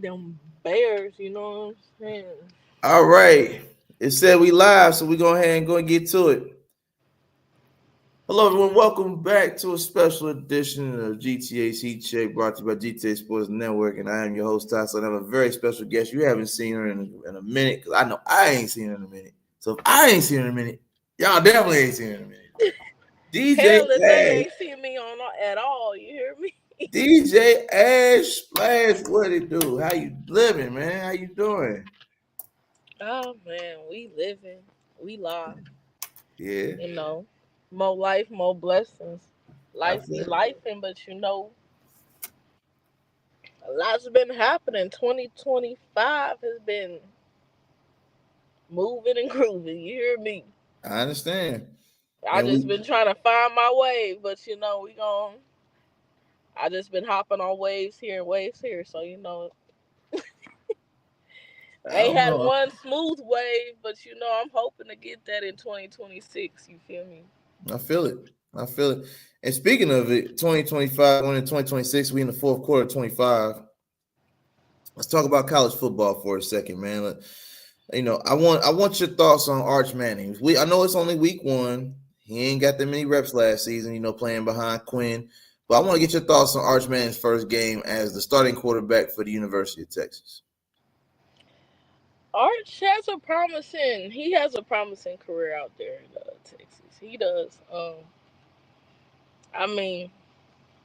them Bears, you know what I'm saying? All right. It said we live, so we go ahead and go and get to it. Hello, everyone. Welcome back to a special edition of GTA's Heat Check, brought to you by GTA Sports Network. And I am your host, Ty. So I have a very special guest. You haven't seen her in a minute, because I know I ain't seen her in a minute. So if I ain't seen her in a minute, y'all definitely ain't seen her in a minute. DJ Hell, if they Ash. ain't seen me on at all, you hear me? DJ Ash Splash, what it do? How you living, man? How you doing? Oh man, we living, we live, Yeah, you know. More life, more blessings. I Life be feel lifing, but a lot's been happening. 2025 has been moving and grooving. You hear me? I understand. I And just we been trying to find my wave, but we gon' I just been hopping on waves here and waves here, so I ain't don't had know. one smooth wave, but I'm hoping to get that in 2026. You feel me? I feel it. I feel it. And speaking of it, 2025 going into 2026, we in the fourth quarter of 25. Let's talk about college football for a second, man. I want your thoughts on Arch Manning. I know it's only week one. He ain't got that many reps last season, playing behind Quinn. But I want to get your thoughts on Arch Manning's first game as the starting quarterback for the University of Texas. Arch he has a promising career out there in Texas. He does. I mean,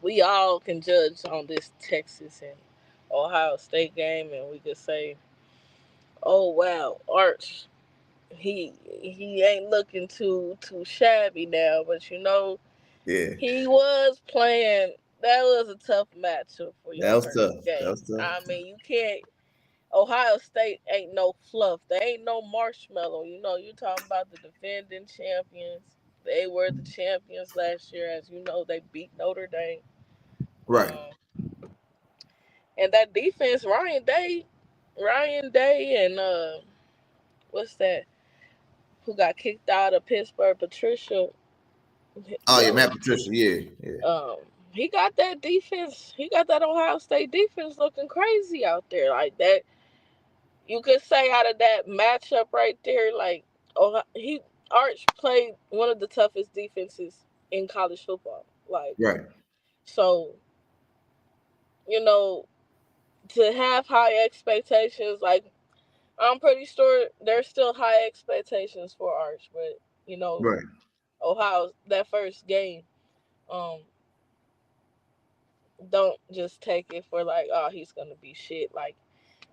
we all can judge on this Texas and Ohio State game, and we could say, "Oh wow, Arch, he ain't looking too shabby now." But Yeah, he was playing. That was a tough matchup for that your was first tough. That game. was tough. I mean, you can't. Ohio State ain't no fluff. They ain't no marshmallow. You talking about the defending champions. They were the champions last year, as you know. They beat Notre Dame. Right. Um, and that defense, Ryan Day, and what's that? Who got kicked out of Pittsburgh? Patricia. Oh yeah, Them. Matt Patricia. Yeah, yeah. Um, he got that defense. He got that Ohio State defense looking crazy out there like that. You could say out of that matchup right there, like, oh, Arch played one of the toughest defenses in college football. Like, Right. so you know, to have high expectations, like I'm pretty sure there's still high expectations for Arch, but you know, Right. Ohio that first game, um, don't just take it for like, oh, he's gonna be shit. Like,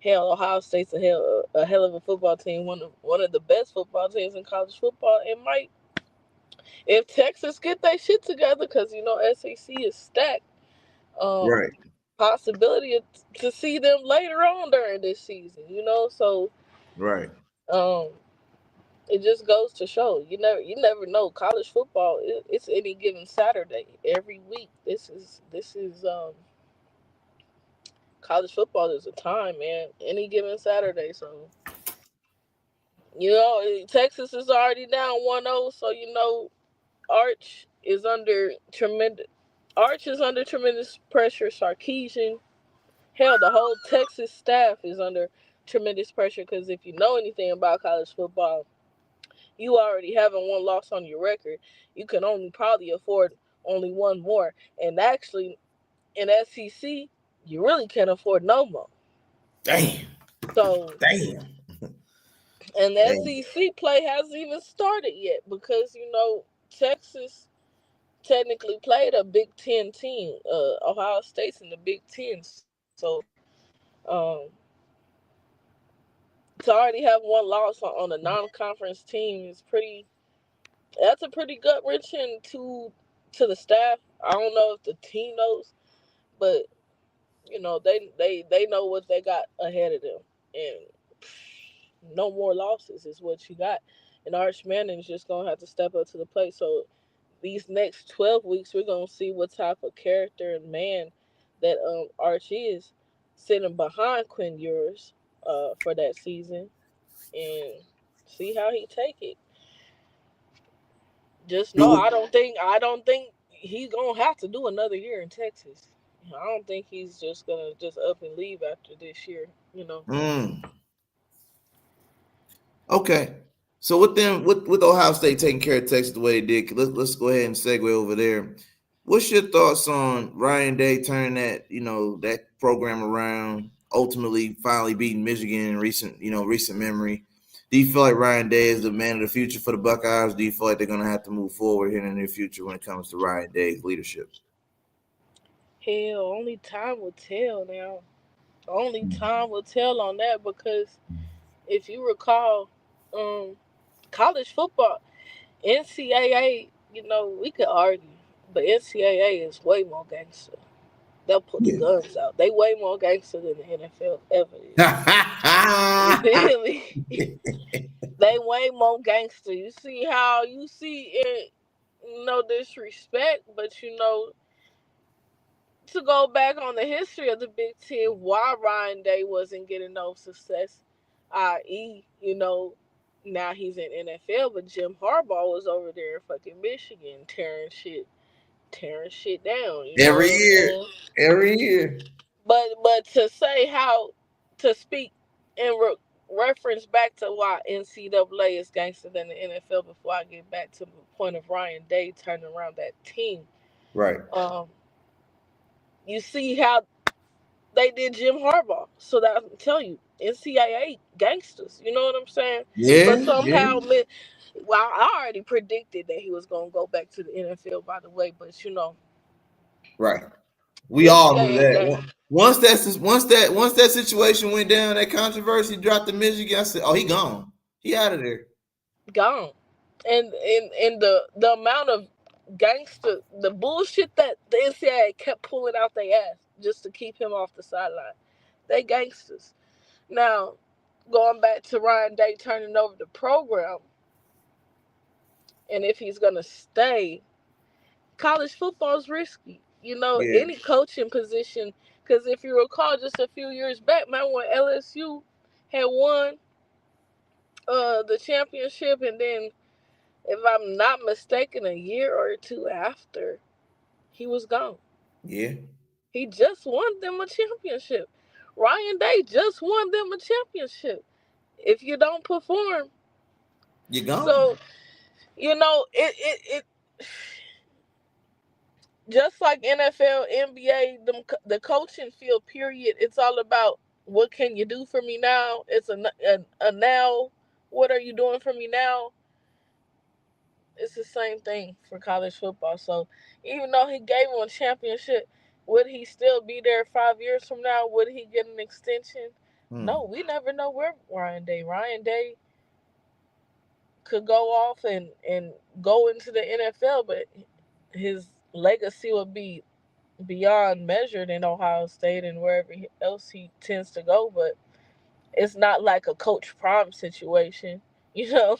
hell, Ohio State's a hell of a football team, one of the best football teams in college football. It might, if Texas get their shit together, because SEC is stacked. Um, Right. Possibility to see them later on during this season. So Right. um, it just goes to show you never know. College football, it's any given Saturday every week. This is college football is a time, man. Any given Saturday, so Texas is already down 1-0, so Arch is under tremendous Arch is under tremendous pressure. Sarkeesian, hell, the whole Texas staff is under tremendous pressure because if you know anything about college football, you already having one loss on your record. You can only probably afford only one more, and actually in SEC, you really can't afford no more. Damn. So, Damn. and the Damn. SEC play hasn't even started yet because Texas technically played a Big Ten team. Ohio State's in the Big Ten, so um, to already have one loss on a non-conference team is pretty. That's a pretty gut wrenching to the staff. I don't know if the team knows, but they know what they got ahead of them, and no more losses is what you got. And Arch Manning's just gonna have to step up to the plate. So these next 12 weeks, we're gonna see what type of character and man that Arch is sitting behind Quinn Ewers for that season, and see how he take it. Just Do know we? I don't think he's gonna have to do another year in Texas. I don't think he's just gonna just up and leave after this year. You know. Mm, okay. So with them, with Ohio State taking care of Texas the way they did, let's go ahead and segue over there. What's your thoughts on Ryan Day turning that program around, ultimately finally beating Michigan in recent memory? Do you feel like Ryan Day is the man of the future for the Buckeyes? Do you feel like they're going to have to move forward here in the near future when it comes to Ryan Day's leadership? Hell, only time will tell now. Only time will tell on that because if you recall, um, college football, NCAA, we could argue, but NCAA is way more gangster. They'll pull the Yeah. guns out. They way more gangster than the NFL ever is. You feel me? They way more gangster. You see how you see it, no disrespect, but to go back on the history of the Big Ten, why Ryan Day wasn't getting no success, i.e., now he's in NFL, but Jim Harbaugh was over there in fucking Michigan tearing shit down. You know every what I'm year, saying? every year. But to say how to speak in reference back to why NCAA is gangster than the NFL. Before I get back to the point of Ryan Day turning around that team, Right. um, you see how they did Jim Harbaugh. So that I'm telling you, NCAA gangsters. You know what I'm saying? But Yeah, yeah. somehow, well, I already predicted that he was gonna go back to the NFL. By the way, but Right. We all knew NCAA gang that. Once that situation went down, that controversy dropped to Michigan. I said, "Oh, he gone. He out of there." gone, and the amount of gangster, the bullshit that the NCAA kept pulling out their ass just to keep him off the sideline. They gangsters. Now, going back to Ryan Day turning over the program, and if he's gonna stay, college football is risky. Yeah, Any coaching position. Because if you recall, just a few years back, man, when LSU had won the championship, and then, if I'm not mistaken, a year or two after, he was gone. yeah. He just won them a championship. Ryan Day just won them a championship. If you don't perform, You gone. so it just like NFL, NBA, the coaching field. Period. It's all about what can you do for me now. It's a now. What are you doing for me now? It's the same thing for college football. So even though he gave him a championship, would he still be there 5 years from now? Would he get an extension? Hmm. No, we never know where Ryan Day could go off and go into the NFL, but his legacy would be beyond measured in Ohio State and wherever else he tends to go. But it's not like a Coach Prime situation, you know.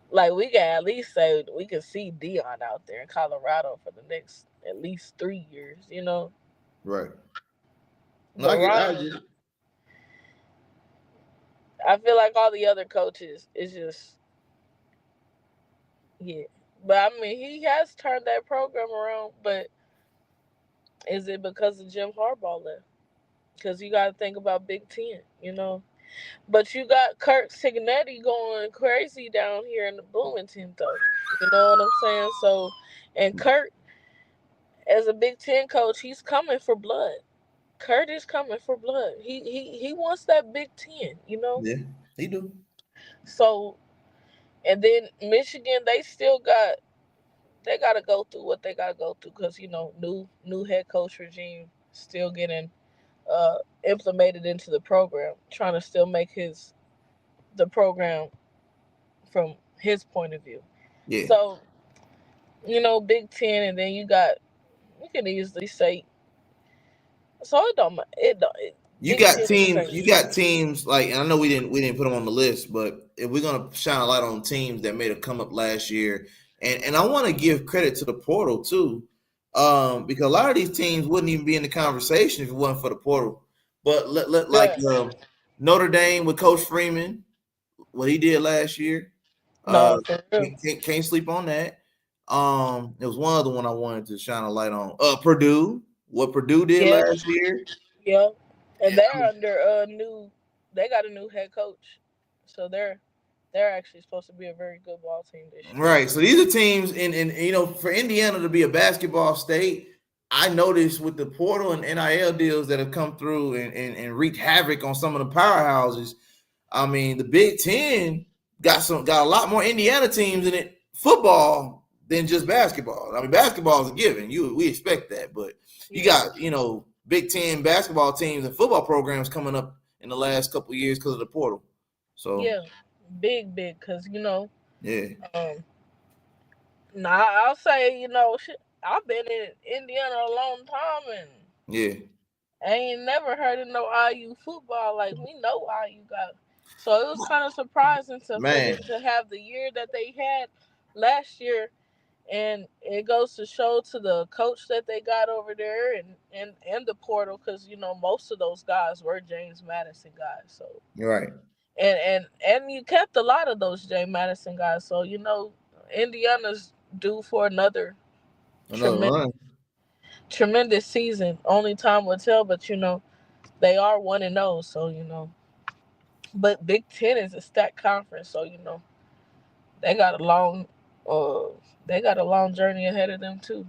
Like we can at least say we can see Dion out there in Colorado for the next at least 3 years. Right. No, But I Ryan, get it. I feel like all the other coaches is just, yeah. But I mean, he has turned that program around. But is it because of Jim Harbaugh left? Because you got to think about Big Ten. But you got Kirk Signetti going crazy down here in the Bloomington, though. You know what I'm saying? So, and Kirk, as a Big Ten coach, he's coming for blood. Kurt is coming for blood. He wants that Big Ten. Yeah, he do. So, and then Michigan, they got to go through what they got to go through because new head coach regime still getting implemented into the program, trying to still make the program from his point of view. Yeah. So, Big Ten, and then you can easily say, so You Big got Ten is the teams. same. You got teams like, and I know we didn't put them on the list, but if we're gonna shine a light on teams that made a come up last year, and I want to give credit to the portal too, because a lot of these teams wouldn't even be in the conversation if it wasn't for the portal. But like Yeah. Notre Dame with Coach Freeman, what he did last year, No, for real. can't sleep on that. There was one other one I wanted to shine a light on. Purdue. what Purdue did Yeah, last year. yeah. And And they're under a new. They got a new head coach, so they're actually supposed to be a very good ball team this year. right. So these are teams in for Indiana to be a basketball state. I noticed with the portal and NIL deals that have come through and wreaked havoc on some of the powerhouses. I mean, the Big Ten got a lot more Indiana teams in it football than just basketball. I mean, basketball is a given. We expect that, but you Yeah, got Big Ten basketball teams and football programs coming up in the last couple of years because of the portal. So yeah, big, cause yeah, um, nah, I'll say shit, I've been in Indiana a long time and yeah, I ain't never heard of no IU football. Like we know IU got, so it was kind of surprising for man. them to have the year that they had last year, and it goes to show to the coach that they got over there and the portal because most of those guys were James Madison guys. So You're right. and you kept a lot of those James Madison guys. So Indiana's due for another Another tremendous run. tremendous season. Only time will tell, but they are 1-0, so But Big Ten is a stacked conference, so they got a long, uh, they got a long journey ahead of them too.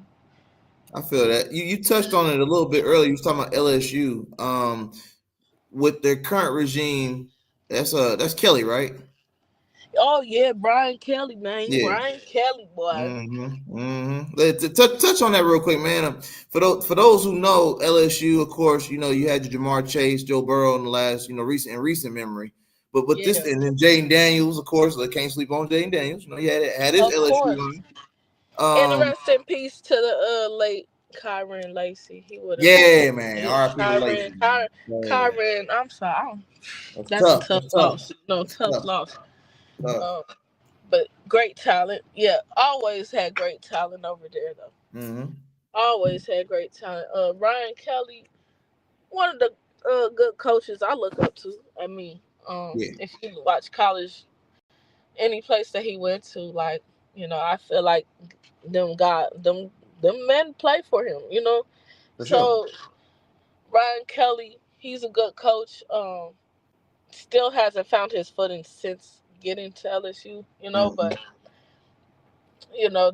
I feel that you touched on it a little bit earlier. You was talking about LSU. With their current regime, that's Kelly, right? Oh yeah, Brian Kelly, man, Yeah. Brian Kelly, boy. Touch on that real quick, man. For those who know LSU, of course, you had your Jamar Chase, Joe Burrow in the last, recent memory. But this Yeah, and then Jaden Daniels, of course, I can't sleep on Jaden Daniels. He had his of LSU course. line. And Um, rest in peace to the late Kyron Lacey. He would have been. yeah, man. Yeah, RIP to Kyron, Lacey. Kyron, Man. Kyron. I'm sorry. That's That's a tough. tough That's tough. loss. No, That's tough tough. loss. Tough. Um, but great talent. Yeah, always had great talent over there though. Mm-hmm. Always had great talent. Ryan Kelly, one of the good coaches I look up to. I mean, Yeah, if you watch college, any place that he went to, like I feel like them men play for him. for sure. So Ryan Kelly, he's a good coach. Still hasn't found his footing since getting to LSU. Mm-hmm. But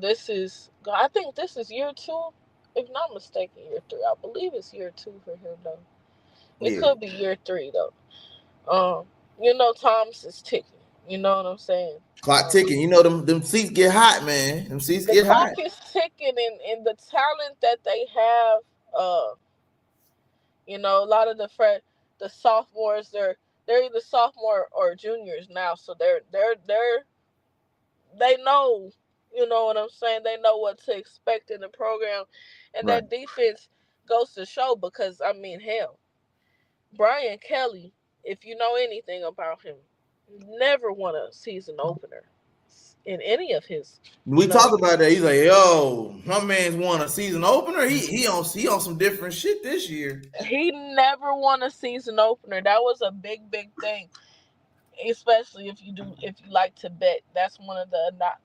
this is I think this is year two, if not mistaken, year three. I believe it's year two for him though. It Yeah. could be year three though. Thomas is ticking. You know what I'm saying? Clock Um, ticking. Them seats get hot, man. Them seats the get clock hot. is ticking, and the talent that they have. A lot of the sophomores, they're either sophomore or juniors now, so they know. You know what I'm saying? They know what to expect in the program, and Right. that defense goes to show because I mean, hell, Brian Kelly, if you know anything about him, never won a season opener in any of his. We talked about that. He's like, yo, my man's won a season opener. He on some different shit this year. He never won a season opener. That was a big thing, especially if you like to bet. That's one of the not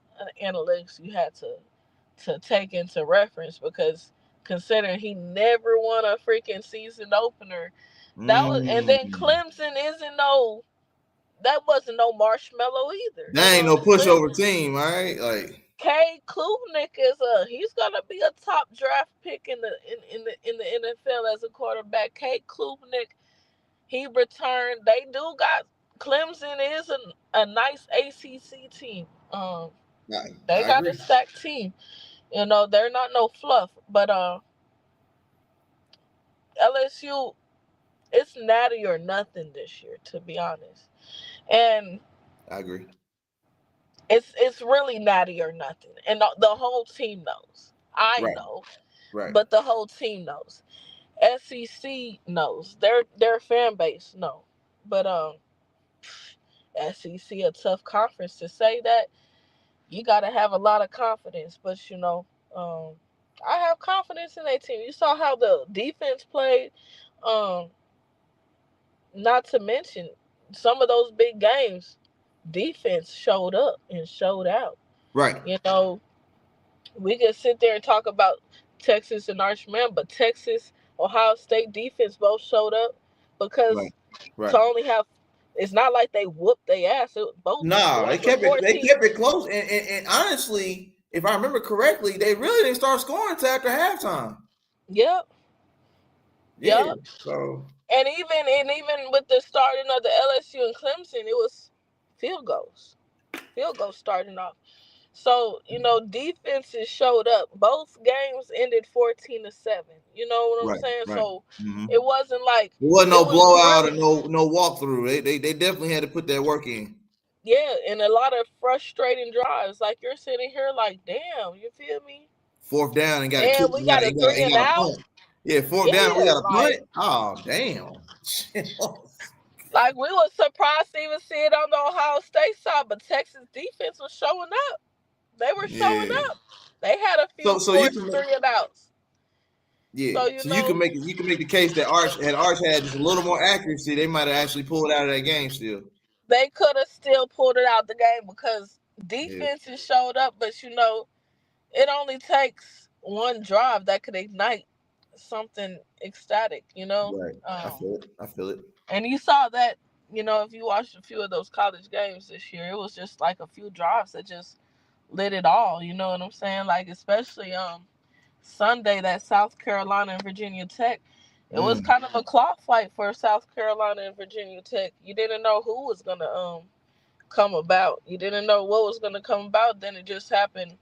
analytics you had to take into reference because considering he never won a freaking season opener, that was and then Mm. Clemson isn't no that wasn't no marshmallow either. That ain't no pushover team, all right? Like, K. Klubnik he's gonna be a top draft pick in the NFL as a quarterback. K. Klubnik, he returned. They do got Clemson is a nice ACC team. They I got a agree. stacked team. They're not no fluff, but LSU, it's natty or nothing this year, to be honest. And I agree. it's really natty or nothing, and the whole team knows. I Right. know, Right. but the whole team knows. SEC knows. Their fan base know. But SEC a tough conference to say that. You got to have a lot of confidence, but um, I have confidence in that team. You saw how the defense played. Um, Not to mention some of those big games, defense showed up and showed out. Right. You know, we could sit there and talk about Texas and Archman, but Texas, Ohio State defense both showed up Right. because Right. to only have, it's not like they whooped their ass. Both Nah, they both were kept it. They 14. kept it close. And honestly, if I remember correctly, they really didn't start scoring until after halftime. Yep, Yeah. yep. So And even with the starting of the LSU and Clemson, it was field goals. Field goals starting off. So, defenses showed up. Both games ended 14-7. You know what I'm right, saying? right. So Mm-hmm. it wasn't like There wasn't it no was blowout or really, no walkthrough. They definitely had to put that work in. yeah, and a lot of frustrating drives. Like you're sitting here like, damn, you feel me? Fourth down and got to kick Damn, we got a three and and got a out. punt. Yeah, fourth down, we Yeah, got a punt. Oh, damn. like we was surprised to even see it on the Ohio State side, but Texas defense was showing up. They were showing Yeah. up. They had a few So you forced can three and outs. yeah. So So you can make the case that Arch had just a little more accuracy, they might have actually pulled out of that game still. they could have still pulled it out the game because Yeah. defenses showed up, but it only takes one drive that could ignite something ecstatic, Right. I feel it. I feel it. And you saw that, if you watched a few of those college games this year, it was just like a few drives that just lit it all. You know what I'm saying? Like especially Sunday, that South Carolina and Virginia Tech. It was Mm, kind of a claw fight for South Carolina and Virginia Tech. You didn't know who was gonna come about. You didn't know what was gonna come about. Then it just happened.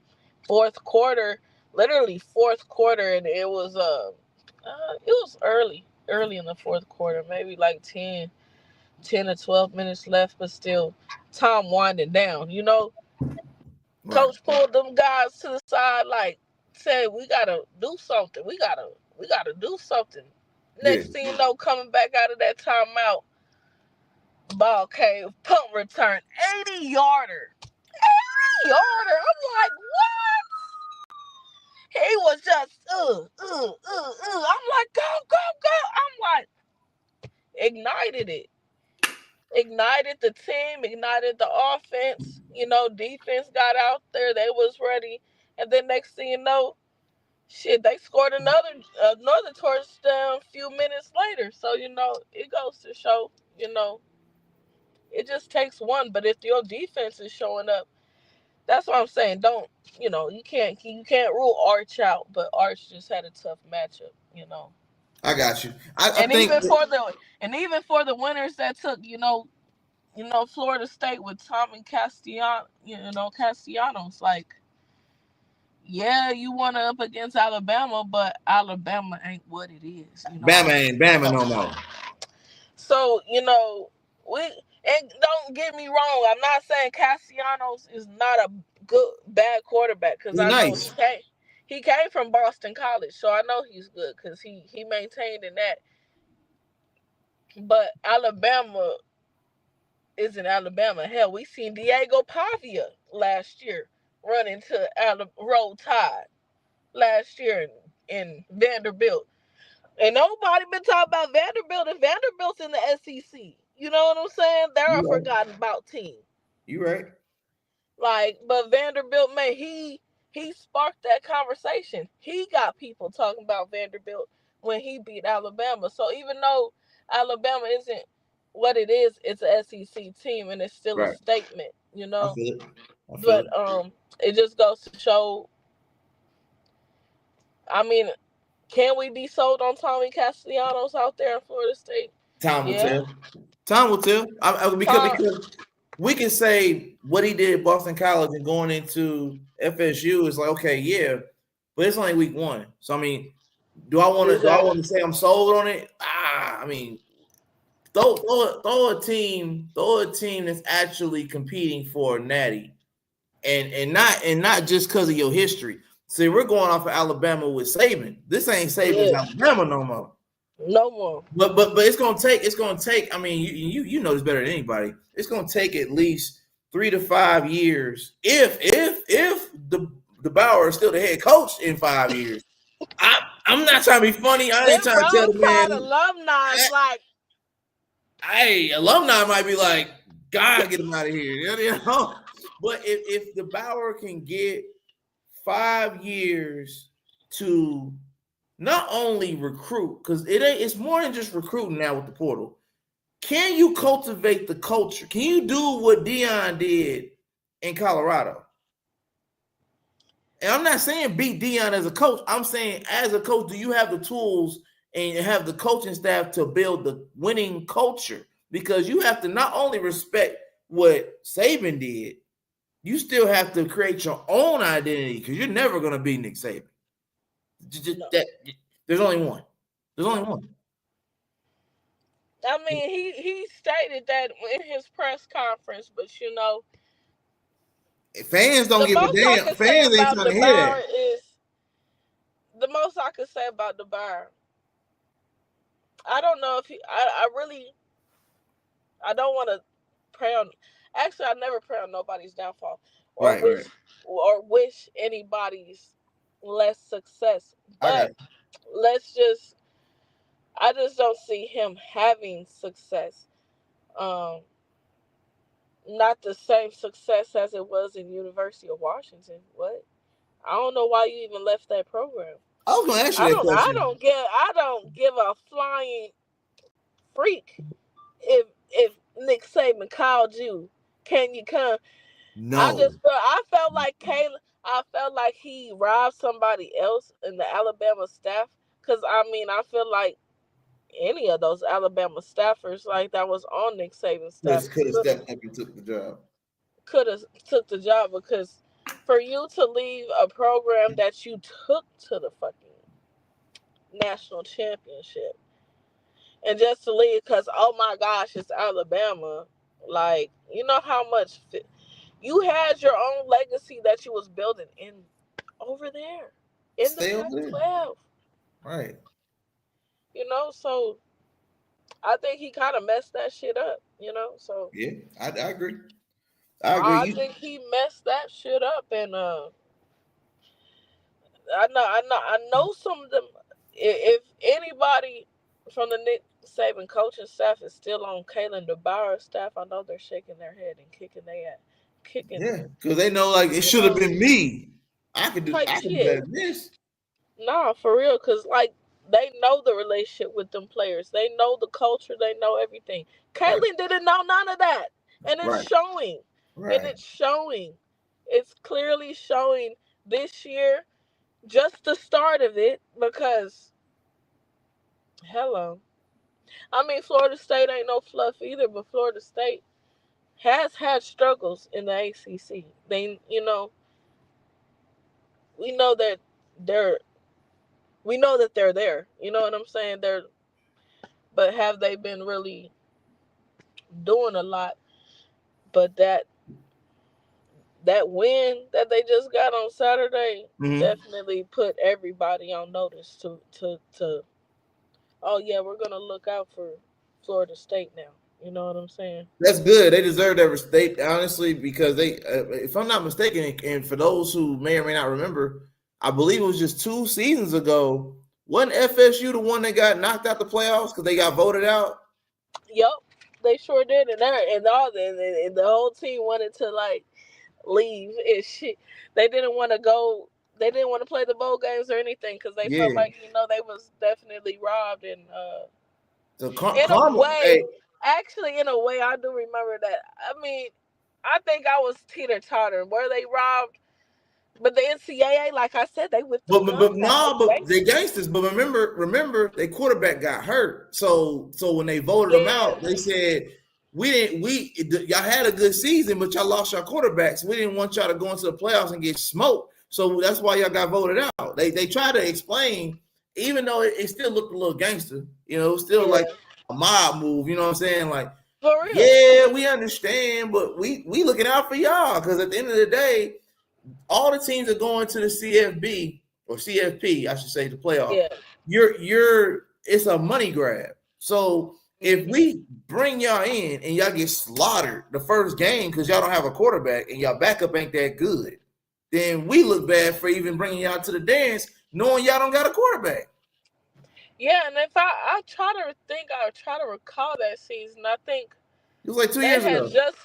Fourth quarter, literally fourth quarter, and it was early in the fourth quarter, maybe like 10 or 12 minutes left, but still time winding down. right. Coach pulled them guys to the side, like said, "We gotta do something. We gotta do something." Yeah. Next thing you know, coming back out of that timeout, ball came, punt return, 80-yarder, 80-yarder. I'm like, what? He was just I'm like, go, go, go. I'm like, ignited it. Ignited the team, ignited the offense. Defense got out there. They was ready. And then next thing you know, shit, they scored another touchdown a few minutes later. So, it goes to show, it just takes one. But if your defense is showing up, that's what I'm saying. Don't you can't rule Arch out, but Arch just had a tough matchup. I got you. I And think even for the winners that took, Florida State with Tommy Castellanos, like, yeah, you won up against Alabama, but Alabama ain't what it is. Bama ain't Bama no more. So, we and don't get me wrong, I'm not saying Castellanos is not a bad quarterback because He I know nice. he came from Boston College, so I know he's good because he maintained in that. But Alabama isn't Alabama. Hell, we seen Diego Pavia last year run into Roll Tide last year in Vanderbilt. And nobody been talking about Vanderbilt, and Vanderbilt's in the SEC. You know what I'm saying? They're a You right. forgotten about team. You right. Like, but Vanderbilt, man, he sparked that conversation. He got people talking about Vanderbilt when he beat Alabama. So even though Alabama isn't what it is, it's a SEC team, and it's still a Right. statement. I feel it. I feel But it. it just goes to show. I mean, can we be sold on Tommy Castellanos out there in Florida State? Time will Yeah. tell. Time will tell. Tom, Because we can say what he did at Boston College and going into FSU is like, okay, yeah, but it's only week one. So I mean, do I want exactly. to say I'm sold on it? I mean, throw a team that's actually competing for a natty, and not just because of your history. See, we're going off of Alabama with Saban. This ain't Saban's Yeah. Alabama no more. No more. But it's gonna take. I mean, you know this better than anybody. It's gonna take at least 3 to 5 years. If the Bauer is still the head coach in 5 years, I'm not trying to be funny. I ain't Them trying to tell Roll the Tide man. alumni is like, Hey, alumni might be like, God, get him out of here. You know. But if the Bauer can get 5 years to not only recruit, because it's more than just recruiting now with the portal. Can you cultivate the culture? Can you do what Deion did in Colorado? And I'm not saying beat Deion as a coach. I'm saying as a coach, do you have the tools and have the coaching staff to build the winning culture? Because you have to not only respect what Saban did, you still have to create your own identity because you're never going to be Nick Saban. No. There's only one. There's only one. I mean, he stated that in his press conference, but Fans don't the give a most I damn. could say Fans ain't about trying to hear DeBauer that. is the most I could say about DeBauer. I don't know if I really, I don't want to pray on. Actually, I never pray on nobody's downfall or Right, wish right. or wish anybody's less success. I got But let's just, I just don't see him having success. Um, Not the same success as it was in University of Washington. What? I don't know why you even left that program. I was going to ask you I that don't. I question. don't give. I don't give a flying freak if Nick Saban called you. Can you come? No. I felt like Caleb. I felt like he robbed somebody else in the Alabama staff. Cause I mean, I feel like any of those Alabama staffers like that was on Nick Saban's staff Could have stepped up and took the job. could have took the job because for you to leave a program that you took to the fucking national championship and just to leave because oh my gosh it's Alabama, like you know how much you had your own legacy that you was building in over there in the Stay over Pac there. 12, Right. so I think he kind of messed that shit up, so Yeah, I agree. I agree. I think he messed that shit up and I know some of them. If anybody from the Nick Saban coaching staff is still on Kalen DeBauer's staff, I know they're shaking their head and kicking their ass, kicking, Yeah, because they know like it you should have know, been me. I could do. type I could do better shit. than this. Nah, for real, cause like they know the relationship with them players, they know the culture, they know everything. Right. Kalen didn't know none of that, and it's Right. showing, and Right. it's showing, it's clearly showing this year. Just the start of it, because hello. I mean, Florida State ain't no fluff either, but Florida State has had struggles in the ACC. We know that they're, we know that they're there. You know what I'm saying? But have they been really doing a lot? But that win that they just got on Saturday Mm-hmm. definitely put everybody on notice to oh yeah, we're gonna look out for Florida State now. You know what I'm saying? That's good. They deserve that respect, honestly, because if I'm not mistaken, and for those who may or may not remember, I believe it was just 2 seasons ago. Wasn't FSU the one that got knocked out the playoffs because they got voted out? Yep, they sure did, and the whole team wanted to like leave and shit. They didn't want to go. They didn't want to play the bowl games or anything because they felt Yeah. like they was definitely robbed. And So in a karma. way, Hey, actually, in a way, I do remember that. I mean, I think I was teeter totter. Were they robbed? But the NCAA, like I said, they whipped them but gums out. They no, but they gangsters. gangsters. But remember, their quarterback got hurt. So when they voted them Yeah, out, they said we didn't. Y'all had a good season, but y'all lost your quarterbacks. We didn't want y'all to go into the playoffs and get smoked. So that's why y'all got voted out. They tried to explain, even though it still looked a little gangster. It was still like yeah, a mob move. You know what I'm saying? Like, for real. yeah, we understand, but we looking out for y'all because at the end of the day all the teams are going to the CFB or CFP, I should say, the playoff. Yeah. It's a money grab. So if Mhm. we bring y'all in and y'all get slaughtered the first game because y'all don't have a quarterback and y'all backup ain't that good, then we look bad for even bringing y'all to the dance, knowing y'all don't got a quarterback. Yeah, and if I try to think, I try to recall that season. It was like 2 years they had ago. just,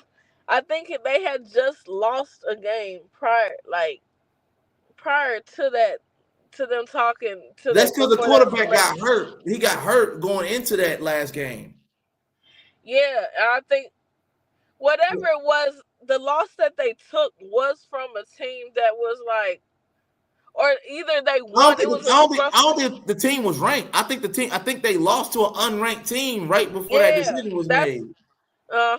I think they had just lost a game prior, like prior to that, to them talking to That's the because the before that quarterback got selection. hurt. He got hurt going into that last game. Yeah, I think whatever it was, the loss that they took was from a team that was like, or either they won. It was a I scruff. don't think the team was ranked. I think they lost to an unranked team right before that Yeah, decision was that's made. because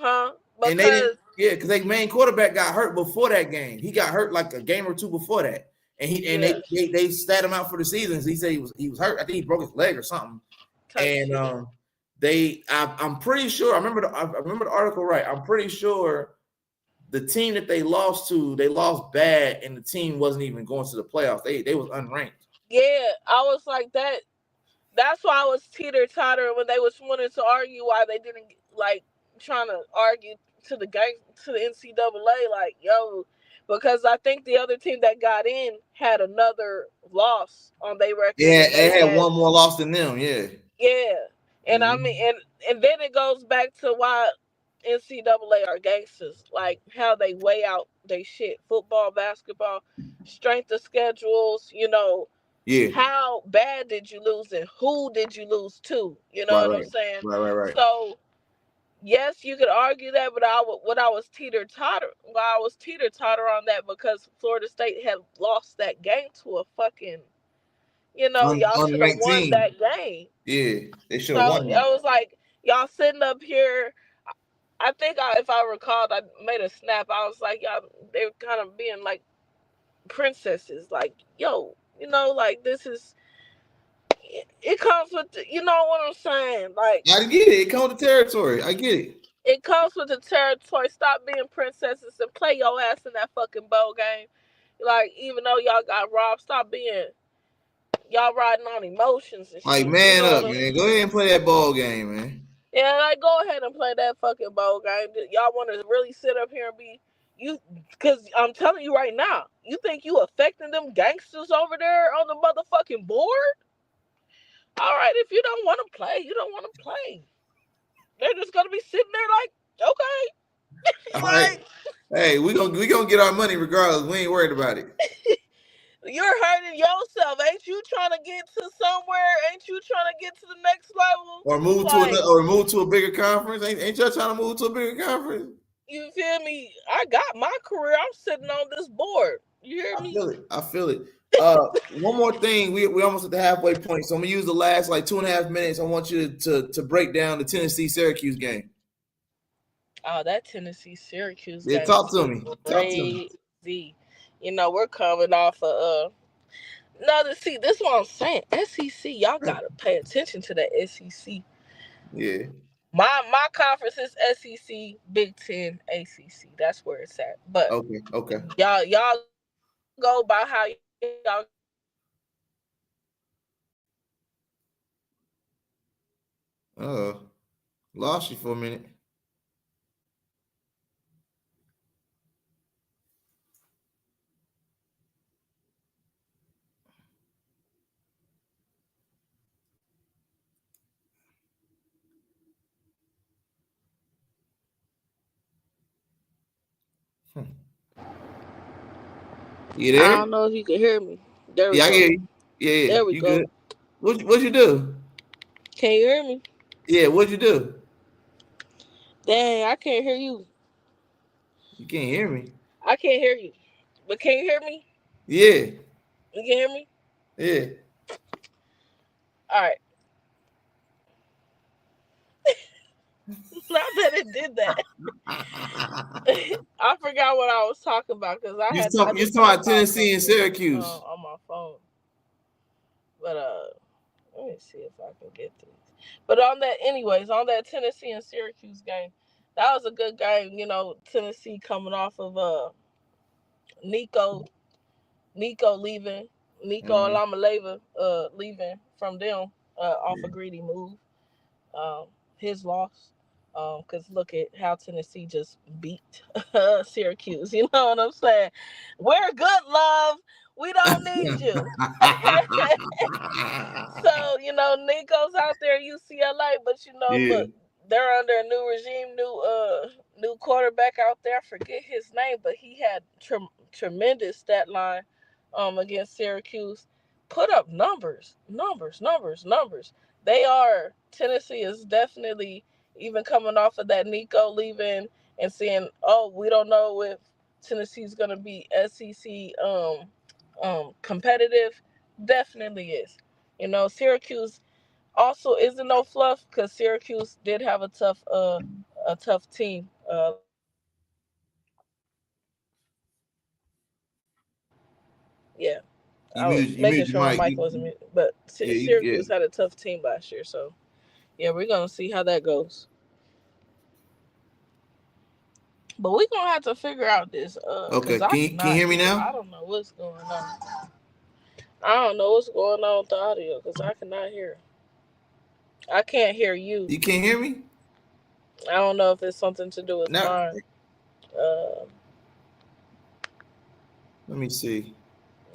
And they didn't, yeah, because their main quarterback got hurt before that game. He got hurt like a game or two before that. And yeah, they stat him out for the season. He said he was hurt. I think he broke his leg or something. type And shit. I'm pretty sure I remember the article right. I'm pretty sure the team that they lost to, they lost bad, and the team wasn't even going to the playoffs. They was unranked. Yeah, I was like that. That's why I was teeter totter when they was wanting to argue why they didn't like trying to argue to the gang to the NCAA like yo, because I think the other team that got in had another loss on their record Yeah, and they they had had one more loss than them. Yeah. yeah, and I mean Mm-hmm. and then it goes back to why NCAA are gangsters like how they weigh out they shit football basketball strength of schedules Yeah. how bad did you lose and who did you lose to? You know Right, what I'm right. saying? Right. So yes, you could argue that, but what I was teeter totter on that because Florida State had lost that game to a fucking y'all should have Unranked won team. that game. Yeah, they should So have won that. it was like y'all sitting up here. I think if I recalled, I made a snap. I was like, y'all, they were kind of being like princesses, like yo, like this is it comes with you know what I'm saying. Like I get it. It comes with the territory. I get it. it comes with the territory. Stop being princesses and play your ass in that fucking bowl game. Like even though y'all got robbed, stop being y'all riding on emotions and Like, shit. You man know up, what I'm man. Go ahead and play that ball game, man. Yeah, like go ahead and play that fucking bowl game. Y'all want to really sit up here and be you? Because I'm telling you right now, you think you affecting them gangsters over there on the motherfucking board? All right, if you don't want to play, you don't want to play. They're just gonna be sitting there like, okay, All right. like Hey, we gonna get our money regardless. We ain't worried about it. you're hurting yourself. Ain't you trying to get to somewhere? Ain't you trying to get to the next level? Like, Or move to a bigger conference. Ain't y'all trying to move to a bigger conference? you feel me? I got my career. I'm sitting on this board. You hear I me? feel it. I feel it. One more thing. We almost at the halfway point, so I'm gonna use the last like 2.5 minutes. I want you to break down the Tennessee Syracuse game. Oh, that Tennessee Syracuse Yeah, game talk was to me. Talk to me. crazy. We're coming off of no, see, this is what I'm saying. SEC, y'all gotta pay attention to that SEC. Yeah. My conference is SEC, Big Ten, ACC. That's where it's at. But Okay. Okay. y'all go by how y'all got the conference. Lost you for a minute. Hmm. You I there? don't know if you can hear me. There we Yeah, I go. hear you. Yeah. There we You good? go. What you do? Can you hear me? Yeah. What'd you do? Dang, I can't hear you. You can't hear me. I can't hear you. But can you hear me? Yeah. You can hear me? Yeah. All right. Not that it did that. I forgot what I was talking about because I You just talking about typed out Tennessee and something Syracuse? on my phone. But let me see if I can get this. But on that Tennessee and Syracuse game, that was a good game. Tennessee coming off of Nico Nico leaving, Nico Mm-hmm. Alamaleva leaving from them off a greedy move. Um, his loss. Because look at how Tennessee just beat Syracuse. You know what I'm saying? We're good, love. We don't need you. So, Nico's out there at UCLA, but Yeah. look, they're under a new regime, new quarterback out there. I forget his name, but he had tremendous stat line against Syracuse. put up numbers. They are Tennessee is definitely even coming off of that Nico leaving and saying, "Oh, we don't know if Tennessee's gonna be SEC competitive." Definitely is. Syracuse also isn't no fluff because Syracuse did have a tough team last year. Yeah, You I was mute, you making mute your sure my mic. mic wasn't mute, but Yeah. Syracuse had a tough team last year, so yeah, we're gonna see how that goes. But we're gonna have to figure out this Okay. cause I Can you cannot hear me hear. now? I don't know what's going on. I don't know what's going on with the audio because I cannot hear. I can't hear you. You can't hear me? I don't know if it's something to do with Now, mine. Uh, let me see.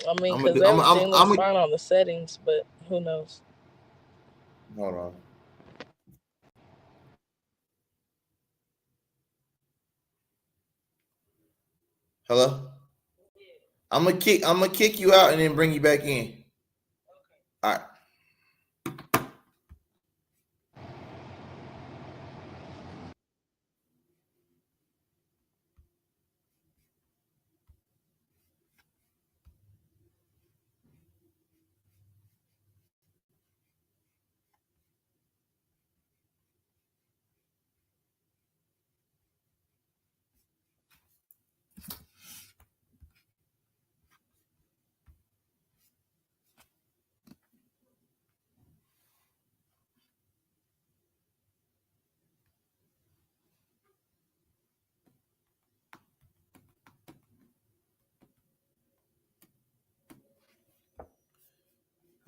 I mean, I'm gonna because do. everything I'm looks gonna. fine on the settings, but who knows? Hold on. Hello. I'm gonna kick you out and then bring you back in. All right.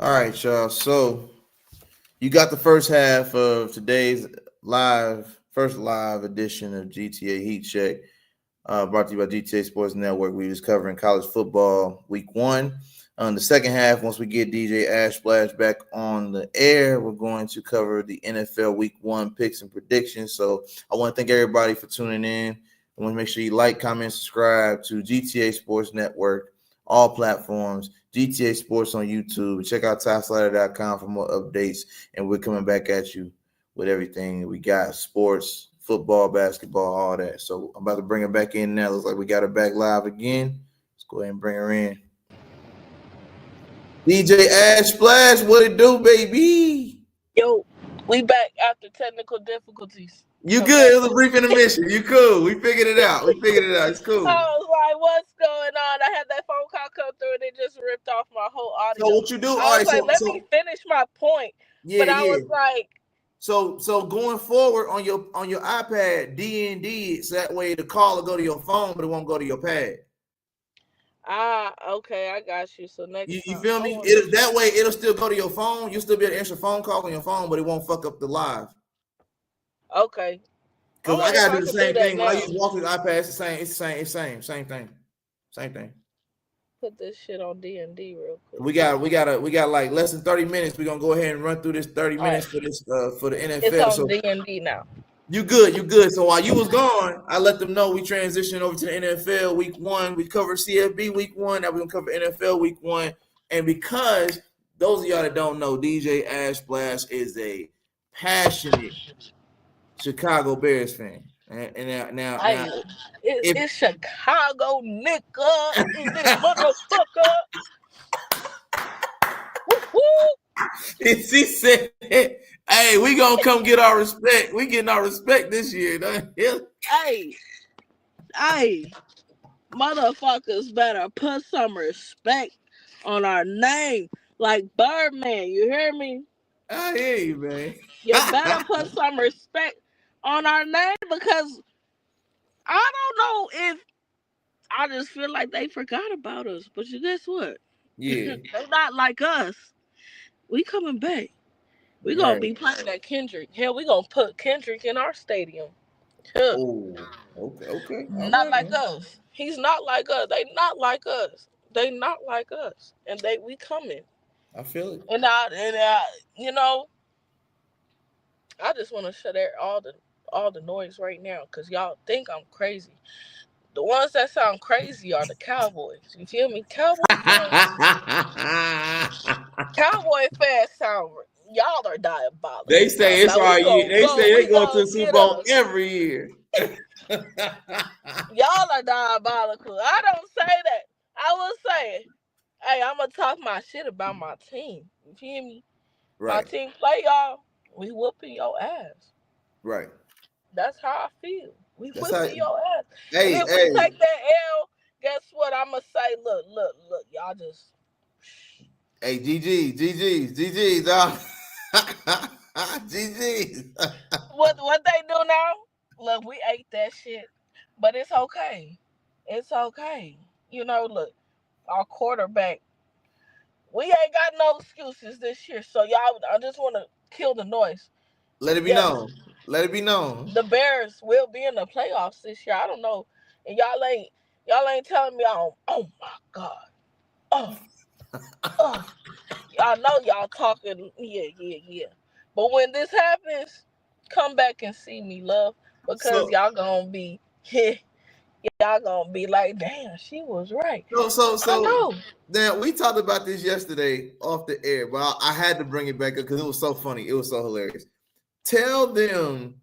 All right, y'all. So you got the first half of today's first live edition of GTA Heat Check, brought to you by GTA Sports Network. We was covering college football week 1. On the second half, once we get DJ Ash Splash back on the air, we're going to cover the NFL week 1 picks and predictions. So I want to thank everybody for tuning in. I want to make sure you like, comment, subscribe to GTA Sports Network, all platforms, GTA Sports on YouTube. Check out Slatter.com for more updates. And we're coming back at you with everything we got: sports, football, basketball, all that. So I'm about to bring her back in now. Looks like we got her back live again. Let's go ahead and bring her in. DJ Ash Splash, what it do, baby? Yo, we back after technical difficulties. You good? Okay. It was a brief intermission. You cool. We figured it out. It's I cool. was like, what's going on? I had that phone call come through and it just ripped off my whole So audio. what you do? I All was right. like, let me So finish my point. yeah, But I yeah. was like, So going forward on your iPad, DND, so that way the call will go to your phone, but it won't go to your pad. okay, I got you. So You, next you time, feel me? hold on. It that way it'll still go to your phone. You'll still be able to answer phone calls on your phone, but it won't fuck up the live. Okay. I Because I wonder if gotta I do the could do same that thing when I now. use walking iPad. It's the same. It's the same. It's same thing. Same thing. Put this shit on D&D real quick. We got like less than 30 minutes. We're gonna go ahead and run through this 30 All right. minutes for the It's NFL. on So D&D now. you good. So while you was gone, I let them know we transitioned over to the NFL week 1. We covered CFB week 1. Now we're gonna cover NFL week 1. And because those of y'all that don't know, DJ Ash Splash is a passionate Chicago Bears fan. And now Hey, if it's Chicago, nigga, in this motherfucker. Woo woo. if he said, hey, we gonna come get our respect. We getting our respect this year. Hey, hey, motherfuckers better put some respect on our name, like Birdman. You hear me? I hear you, man. You better put some respect on our name because I don't know if I just feel like they forgot about us. But you guess what? Yeah, They not like us. We coming back. We gonna right. be playing at Kendrick. Hell, we gonna put Kendrick in our stadium. Huh. Oh, okay. All Not right, like man. us. He's not like us. They not like us. They not like us. And we coming. I feel it. And you know, I just want to shut all the noise right now because y'all think I'm crazy. The ones that sound crazy are the Cowboys. You feel me? Cowboy fans sound, y'all are They diabolical. say Talking it's about our year. They say we they going to gonna the Super get Bowl us. every year. Y'all are diabolical. I don't say that. I will say, hey, I'm gonna talk my shit about my team. You feel me? My Right, team play y'all. We whooping your ass. right. That's how I feel. We That's how. whipping your ass. And Hey, if we hey, take that L, guess what? I'ma say, look, y'all just hey, GG's, dog. GG's. what they do now? Look, we ate that shit. But it's okay. It's okay. Look, our quarterback, we ain't got no excuses this year. So y'all, I just wanna kill the noise. Let it be Yes, known. Let it be known. the Bears will be in the playoffs this year. I don't know. And y'all ain't telling me, oh my God. Oh, oh. Y'all know y'all talking, yeah. But when this happens, come back and see me, love, because So, y'all gonna be, y'all gonna be like, damn, she was right. I so. know. Now we talked about this yesterday off the air, but I had to bring it back up because it was so funny. It was so hilarious. Tell them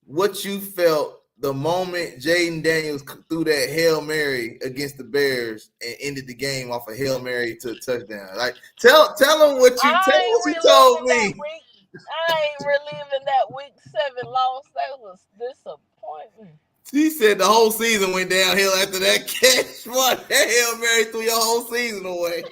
what you felt the moment Jaden Daniels threw that Hail Mary against the Bears and ended the game off a Hail Mary to a touchdown. Like tell them I ain't what you told reliving that me. week. I ain't reliving that week 7 loss. That was disappointing. She said the whole season went downhill after that catch. What that Hail Mary threw your whole season away.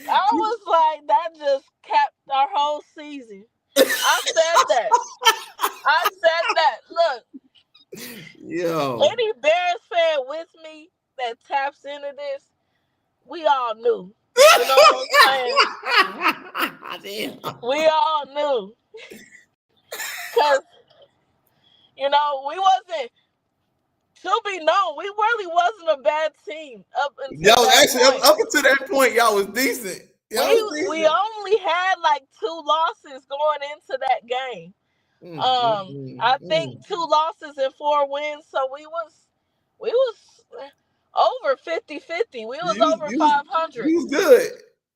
I was like, that just capped our whole season. I said that. I said that. Look, Yo. any Bears fan with me that taps into this, we all knew. You know what I'm saying? Damn. We all knew. Because, we wasn't, to be known, we really wasn't a bad team up until Yo, that actually, point. up until that point, y'all was decent. We Y'all was we decent. only had like 2 losses going into that game. I think Mm. 2 losses and 4 wins, so we was over 50-50. We was over You 500. was good.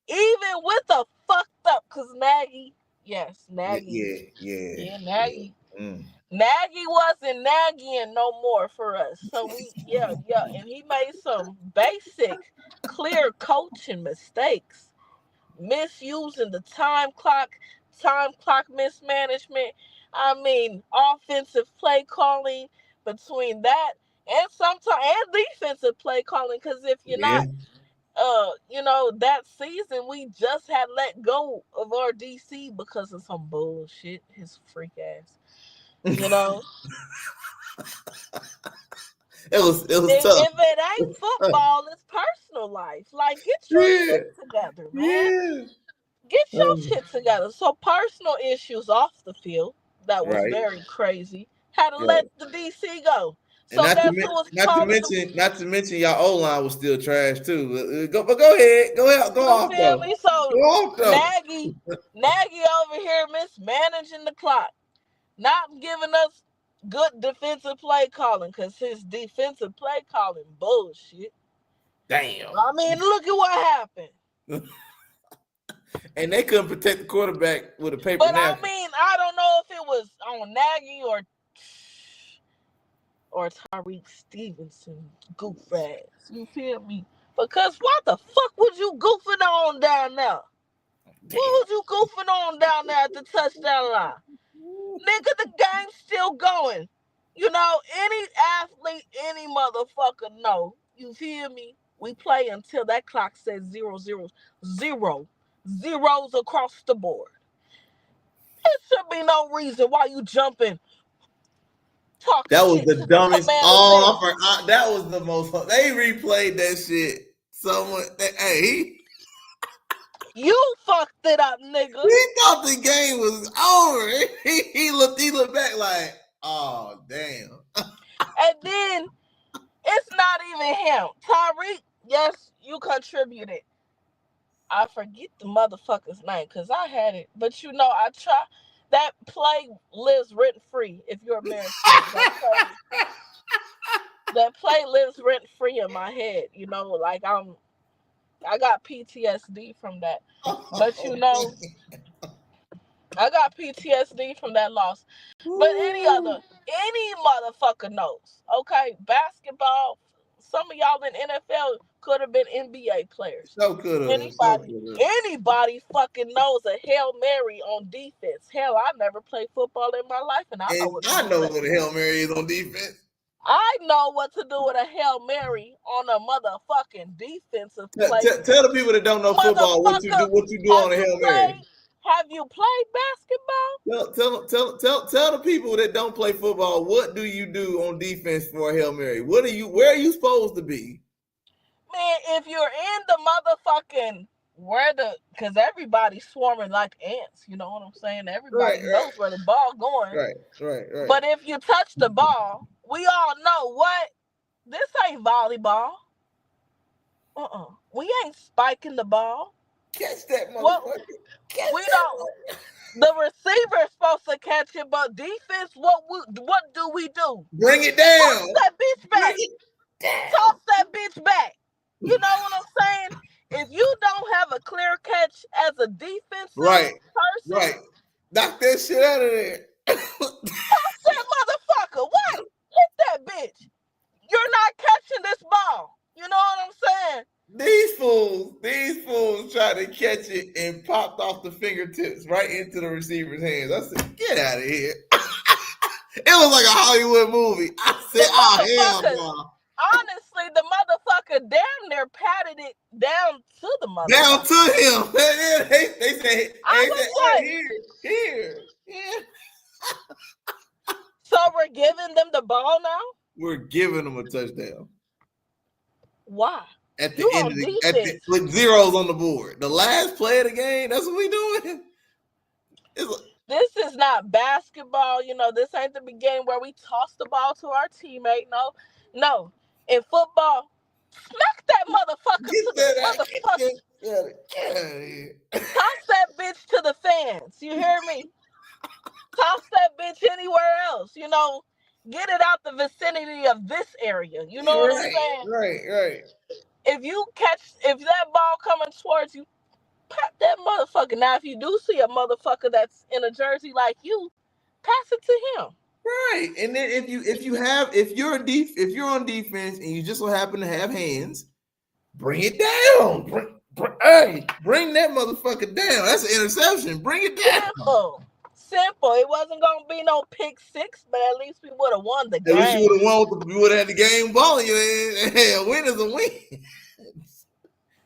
Even with the fucked up, cause Nagy, yes, Nagy, yeah, Yeah. Nagy, Mm. Nagy wasn't nagging no more for us. So yeah, and he made some basic, clear coaching mistakes, misusing the time clock mismanagement. I mean, offensive play calling between that and sometimes and defensive play calling. Because if you're Yeah. not that season we just had let go of our DC because of some bullshit. His freak ass. You know, It was tough. if it ain't football, it's personal life. Like, get your Yeah. shit together, man. Yeah. Get your Um, shit together. So personal issues off the field that was right. very crazy. Had to let Right. the DC go. And So guess who was calling the not to mention y'all O line was still trash too. But go ahead, go you off feel though. me? Go So off though. Nagy over here mismanaging the clock, not giving us good defensive play calling because his defensive play calling bullshit. Damn. I mean, look at what happened. And they couldn't protect the quarterback with a paper But I napkin. mean, I don't know if it was on Nagy or Tyreek Stevenson goof ass. You feel me? Because what the fuck was you goofing on down there? Damn. What was you goofing on down there at the touchdown line? Nigga, the game's still going. Any athlete, any motherfucker know. You feel me? We play until that clock says 0, 0, 0. Zeros across the board. There should be no reason why you jumping, talking That was shit the to the dumbest. commander's Oh, head. that was the most. They replayed that shit. Someone, hey, You fucked it up, nigga. he thought the game was over. He looked back like, oh damn. And then it's not even him. Tyreek, yes, you contributed. I forget the motherfucker's name because I had it. But I try that play lives rent free. If you're a Bears fan, that play lives rent free in my head. You know, like I got PTSD from that. But you know, I got PTSD from that loss. But any motherfucker knows. Okay, basketball. Some of y'all in NFL could have been NBA players. So could have. Anybody fucking knows a Hail Mary on defense. Hell, I never played football in my life, and I know what a Hail Mary is on defense. I know what to do with a Hail Mary on a motherfucking defensive play. Tell the people that don't know football what you do on a Hail Mary. Have you played basketball? Tell the people that don't play football what do you do on defense for a Hail Mary? Where are you supposed to be? Man, if you're in the motherfucking because everybody's swarming like ants, you know what I'm saying? Everybody knows where the ball going. Right. But if you touch the ball, we all know what? This ain't volleyball. We ain't spiking the ball. Catch that motherfucker. The receiver's supposed to catch it, but defense, what do we do? Bring it down. Toss that bitch back. Toss that bitch back. You know what I'm saying? If you don't have a clear catch as a defensive person, knock that shit out of there. Toss that motherfucker. What? Hit that bitch. You're not catching this ball. You know what I'm saying? These fools tried to catch it and popped off the fingertips right into the receiver's hands. I said, get out of here. It was like a Hollywood movie. I said, hell no. Honestly, the motherfucker down there patted it down to the motherfucker. Down to him. They said, here. Yeah. So we're giving them the ball now? We're giving them a touchdown. Why? At the end with zeros on the board. The last play of the game, that's what we doing. This is not basketball. You know, this ain't the beginning where we toss the ball to our teammate. No. In football, smack that motherfucker to the motherfucker. Toss that bitch to the fans. You hear me? Toss that bitch anywhere else. You know, get it out the vicinity of this area. You know what I'm saying? Right. If that ball coming towards you, pat that motherfucker. Now, if you do see a motherfucker that's in a jersey like you, pass it to him. Right, and then if you're on defense and you just so happen to have hands, bring it down. Bring that motherfucker down. That's an interception. Bring it down. Simple. It wasn't gonna be no pick six, but at least we would have won the game. At least we would have had the game ball in your hand. A win is a win.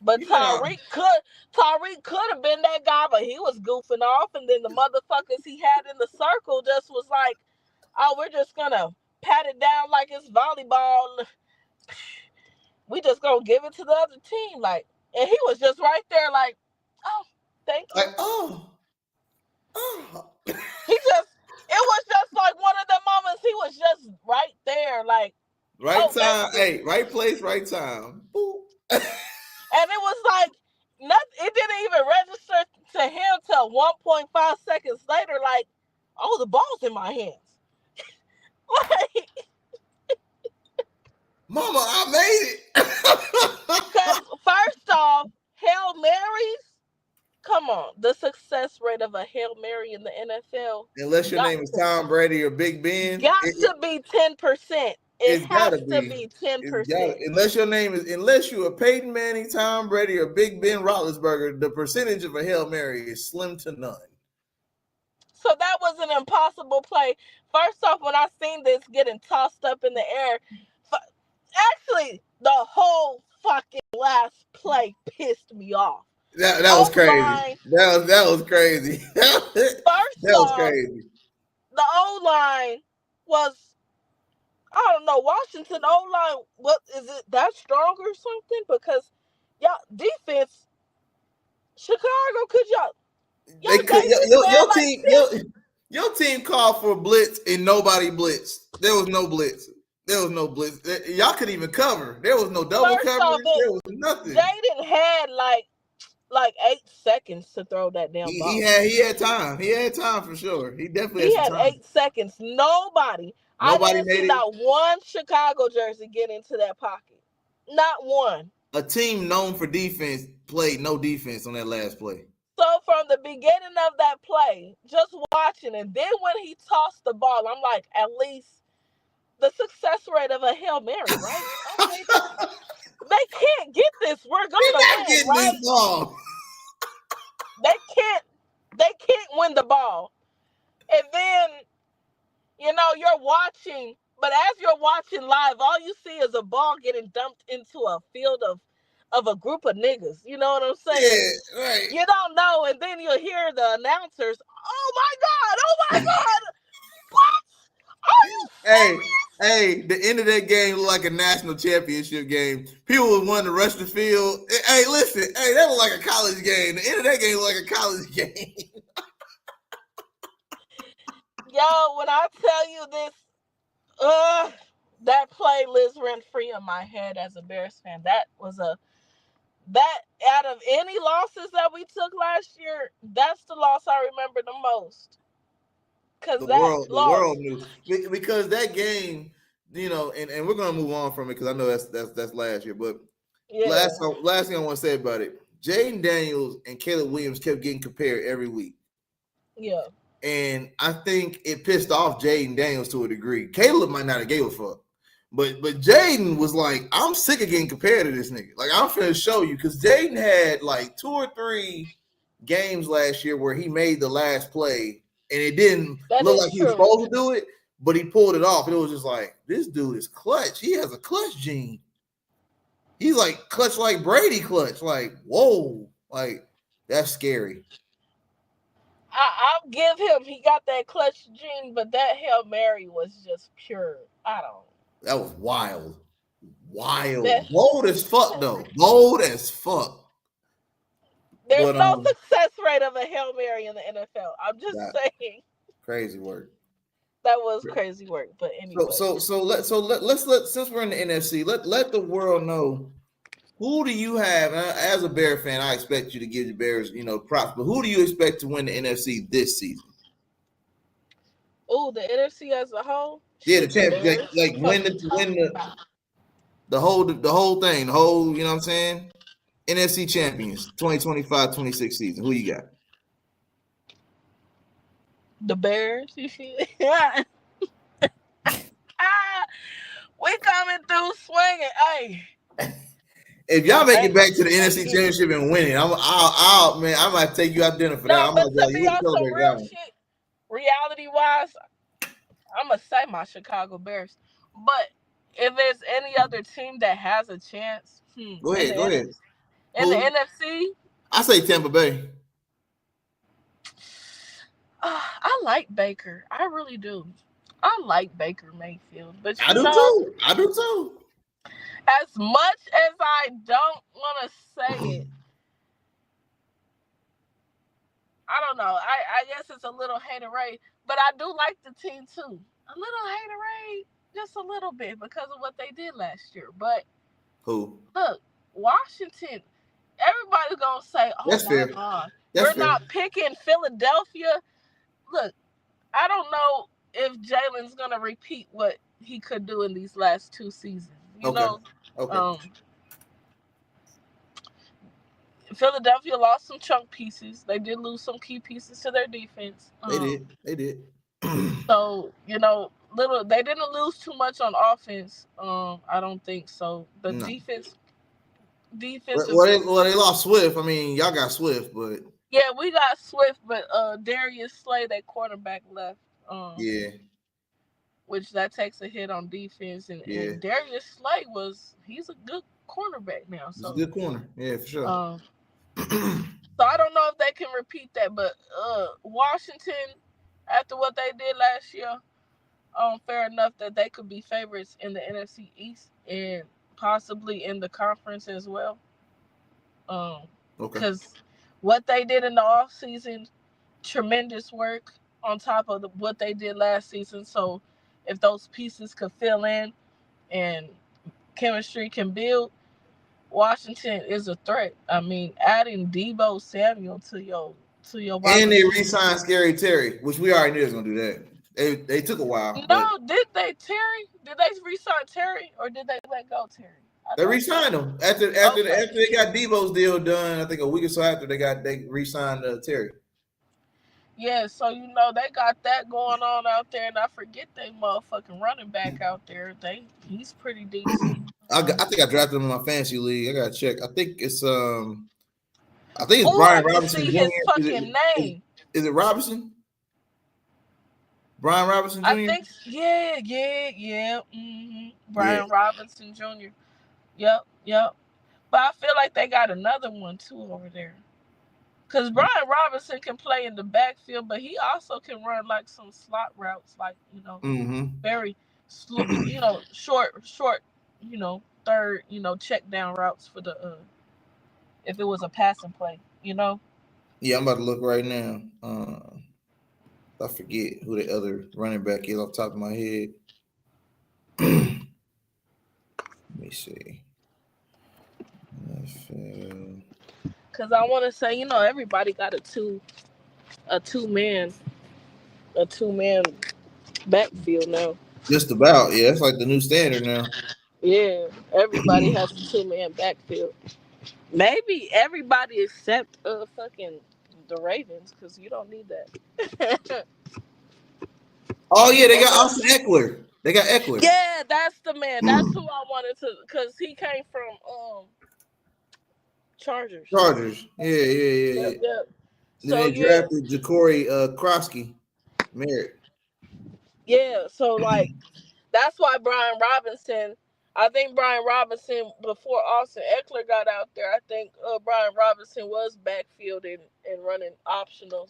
But Tyreek could have been that guy, but he was goofing off, and then the motherfuckers he had in the circle just was like, oh, we're just gonna pat it down like it's volleyball. We just gonna give it to the other team, like, and he was just right there, like, oh, thank you. Like, oh. It was just like one of the moments he was just right there, like right time, right place, right time. Boop. And it was like it didn't even register to him till 1.5 seconds later, like, oh, the ball's in my hands. Like, Mama, I made it. Because first off, Hail Marys, come on, the success rate of a Hail Mary in the NFL, unless your name is Tom Brady or Big Ben, got to be 10%. It has to be 10%. Unless you are Peyton Manning, Tom Brady, or Big Ben Roethlisberger, the percentage of a Hail Mary is slim to none. So that was an impossible play. First off, when I seen this getting tossed up in the air, actually, the whole fucking last play pissed me off. That was crazy. That was crazy. That was crazy. The O-line was, I don't know, Washington O-line, what is it, that strong or something? Because y'all defense, Chicago, could y'all your team called for a blitz and nobody blitzed. There was no blitz. Y'all couldn't even cover. There was no double coverage. There was nothing. Jaden had like 8 seconds to throw that damn He ball. had he had time. He had time for sure. He definitely had He some had time. 8 seconds. Nobody. I Nobody didn't see made it. not one Chicago jersey get into that pocket. Not one. A team known for defense played no defense on that last play. So from the beginning of that play, just watching, and then when he tossed the ball, I'm like, at least the success rate of a Hail Mary, right? Okay, they can't get this. We're He's gonna not win, getting this right? ball. They can't. They can't win the ball. And then you're watching, but as you're watching live, all you see is a ball getting dumped into a field of a group of niggas. You know what I'm saying? Yeah, right. You don't know, and then you'll hear the announcers. Oh my god! Oh my god! What? Are you Hey, serious? hey, the end of that game looked like a national championship game. People was wanting to rush the field. Hey, listen, hey, that was like a college game. The end of that game looked like a college game. Yo, when I tell you this, that play lives rent free in my head as a Bears fan. That out of any losses that we took last year, that's the loss I remember the most. Cause that The world loss, knew because that game, and we're gonna move on from it because I know that's last year. But yeah, last thing I want to say about it, Jaden Daniels and Caleb Williams kept getting compared every week. yeah. And I think it pissed off Jaden Daniels to a degree. Caleb might not have gave a fuck. But Jaden was like, I'm sick of getting compared to this nigga. Like, I'm finna show you. Because Jaden had like 2 or 3 games last year where he made the last play and it didn't That look is like he was true. supposed to do it, but he pulled it off. And it was just like, this dude is clutch. He has a clutch gene. He's like clutch like Brady clutch. Like, whoa. Like, that's scary. I'll give him. He got that clutch gene, but that Hail Mary was just pure. I don't. That was wild. That Wild. Bold as fuck, though. Bold as fuck. there's But no success rate of a Hail Mary in the NFL. I'm just that saying crazy work. that was crazy work. But anyway, Let's since we're in the NFC, let the world know who do you have as a Bear fan. I expect you to give the Bears props, but who do you expect to win the NFC this season? oh, the NFC as a whole, Yeah, the shit, the champ Bears. like Fuck win you talking about? the whole thing, the whole, you know what I'm saying? NFC champions 2025-26 season. Who you got? The Bears. You see? Ah, we coming through swinging. Hey, If the y'all make it back Bengals to the is gonna NFC get it. Championship and win it, I'll man, I might take you out dinner for that. No, I'm but like, to yo, be you on some celebrate real that one. shit, reality wise, I'm gonna say my Chicago Bears. But if there's any other team that has a chance, Go ahead, go ahead. In the Who? NFC, I say Tampa Bay. I like Baker. I really do. I like Baker Mayfield, but I do too. I do too. as much as I don't want to say it, I don't know. I guess it's a little haterade, but I do like the team too. A little haterade, just a little bit because of what they did last year. But Who? look, Washington, everybody's gonna say, "Oh That's my fair. God, That's you're fair. not picking Philadelphia." Look, I don't know if Jalen's gonna repeat what he could do in these last 2 seasons. Okay. Okay. Um, Philadelphia lost some chunk pieces. They did lose some key pieces to their defense. They did. They did. So little they didn't lose too much on offense. I don't think so. The No. defensive. Well, they lost Swift. I mean, y'all got Swift, but Yeah, we got Swift, but Darius Slay, that quarterback, left. yeah, Which that takes a hit on defense, yeah. and Darius Slay he's a good cornerback now. It's a So good corner. Yeah, for sure. um, so I don't know if they can repeat that, but Washington, after what they did last year, fair enough that they could be favorites in the NFC East and possibly in the conference as well. Okay. Because what they did in the off season, tremendous work on top of what they did last season. So if those pieces could fill in and chemistry can build, Washington is a threat. I mean, adding Debo Samuel to your wide And they receiver. re-signed Scary Terry, which we already knew was gonna do that. They took a while, but No, did they Terry? Did they resign Terry or did they let go Terry? I they thought re-signed him okay. after they got Debo's deal done. I think a week or so after they re-signed Terry. Yeah, so they got that going on out there, and I forget they motherfucking running back out there. He's pretty decent. I think I drafted him in my fantasy league. I gotta check. I think it's Oh, I Brian can Robinson see Jr. his fucking name. Is it Robinson? Brian Robinson I Jr. think yeah. Yeah. Brian Robinson Jr. Yep. But I feel like they got another one too over there. Cause Brian Robinson can play in the backfield, but he also can run like some slot routes, like Mm-hmm. very short, third, check down routes for the if it was a passing play. Yeah, I'm about to look right now. I forget who the other running back is off the top of my head. Let me see. NFL. Cause I want to say, everybody got a two man backfield now. Just about, yeah. That's like the new standard now. Yeah, everybody has a two-man backfield. Maybe everybody except fucking the Ravens, because you don't need that. Oh yeah, they got Austin Eckler. They got Eckler. Yeah, that's the man. That's who I wanted to, because he came from Chargers. Chargers. Yeah. Yep. Then So they yeah, drafted Ja'Cory Krosky Merritt. yeah. So like that's why Brian Robinson. I think Brian Robinson before Austin Eckler got out there. I think Brian Robinson was backfield and running optional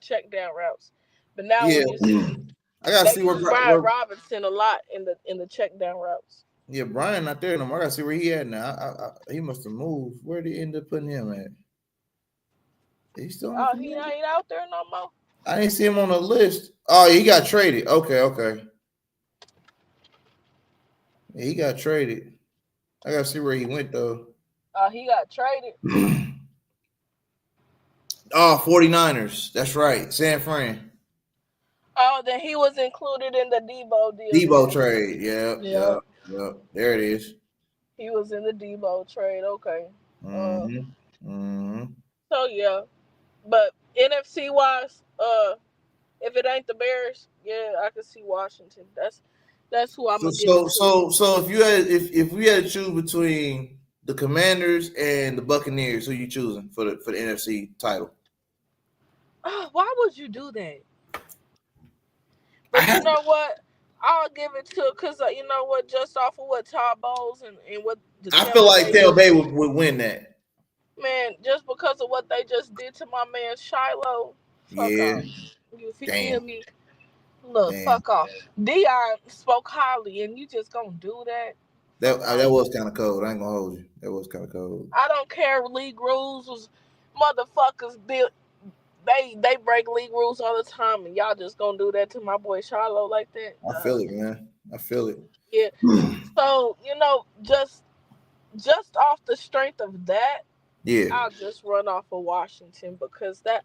check down routes. But now Yeah. when you see I gotta they see use Brian Robinson a lot in the check down routes. yeah, Brian not there no more. I gotta see where he at now. He must have moved. Where did he end up putting him at? Is he still on the Oh, he Commanders? ain't out there no more. I didn't see him on the list. Oh, he got traded. Okay. Yeah, he got traded. I gotta see where he went though. Oh, he got traded. Oh, 49ers. That's right. San Fran. Oh, then he was included in the Debo deal. Debo Then. trade. Yeah, Yep. There it is. he was in the Debo trade. Okay. Uh, Mm-hmm. so yeah, but NFC wise, if it ain't the Bears, yeah, I can see Washington. That's who I'm So gonna give it so to. so so if we had to choose between the Commanders and the Buccaneers, who you choosing for the NFC title? Why would you do that? I But you have know what? I'll give it to because you know what? Just off of what Todd Bowles and what the I feel Tampa like Bay Tampa just Bay would win that. man, just because of what they just did to my man Shiloh, fuck Yeah. off. You feel Damn. me? Look, Damn. fuck off. Dion spoke highly, and you just gonna do that? That Fuck off. that was kind of cold. I ain't gonna hold you. That was kind of cold. I don't care. League rules was motherfuckers built. They break league rules all the time, and y'all just gonna do that to my boy Shiloh like that? I feel it, man. I feel it. Yeah. So just off the strength of that, Yeah. I'll just run off of Washington because that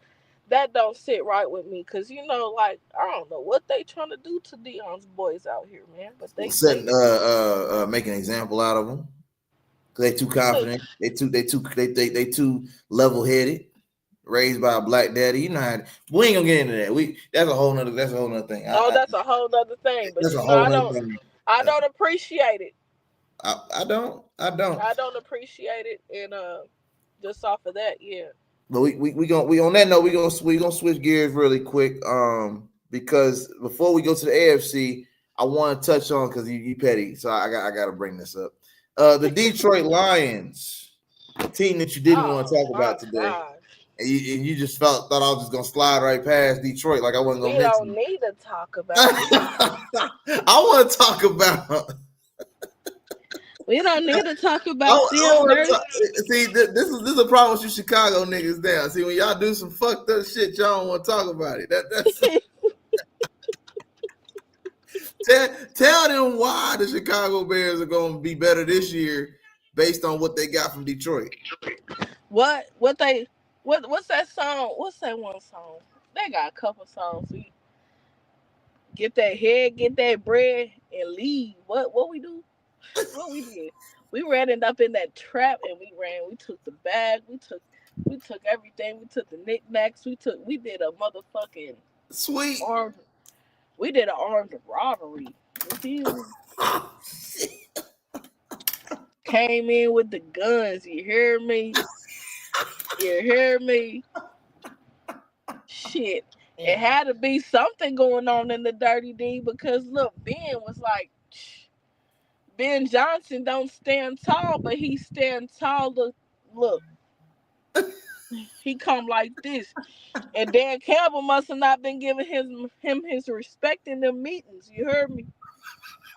don't sit right with me. Cause like I don't know what they trying to do to Dion's boys out here, man. But they Setting making an example out of them. They too confident. They too level headed. Raised by a black daddy. You know how we ain't gonna get into that. That's a whole nother thing. that's a whole other thing. But That's a whole nother thing. I don't appreciate it. I don't. I don't appreciate it, and just off of that, yeah. But we on that note we gonna switch gears really quick. Because before we go to the AFC, I want to touch on because you petty, so I got to bring this up. The Detroit Lions, the team that you didn't want to talk about today, and you just thought I was just gonna slide right past Detroit like I wasn't gonna We don't mention. need to talk about it. I want to talk about. We don't need to talk about them. See, this is a problem with you Chicago niggas down. See, when y'all do some fucked up shit, y'all don't want to talk about it. That's tell them why the Chicago Bears are going to be better this year based on what they got from Detroit. What's that song? What's that one song? They got a couple songs. We get that head, get that bread, and leave. What we do? What we did? We ran it up in that trap and we ran. We took the bag. We took everything. We took the knickknacks. We did a motherfucking Sweet. armed. We did an armed robbery. You feel me? Came in with the guns. You hear me? You hear me? Shit. It had to be something going on in the Dirty D because look, Ben was like, Ben Johnson don't stand tall, but he stand tall. Look, he come like this. And Dan Campbell must have not been giving him his respect in them meetings. You heard me?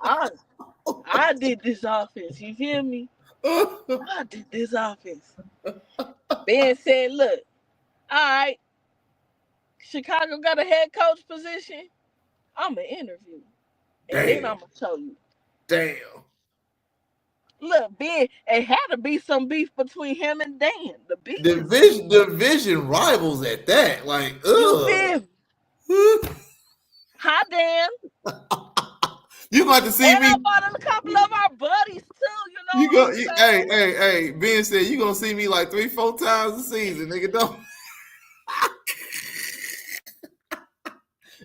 I did this offense. You hear me? I did this offense. Ben said, look, all right, Chicago got a head coach position. I'm going to interview. And then I'm going to show you. Damn. Look, Ben, it had to be some beef between him and Dan. The beef. Division rivals at that. Like, you feel me? Hi, Dan. You got to see and me. I bought a couple of our buddies too. You know. Hey. Ben said you gonna see me like 3-4 times a season, nigga. Don't.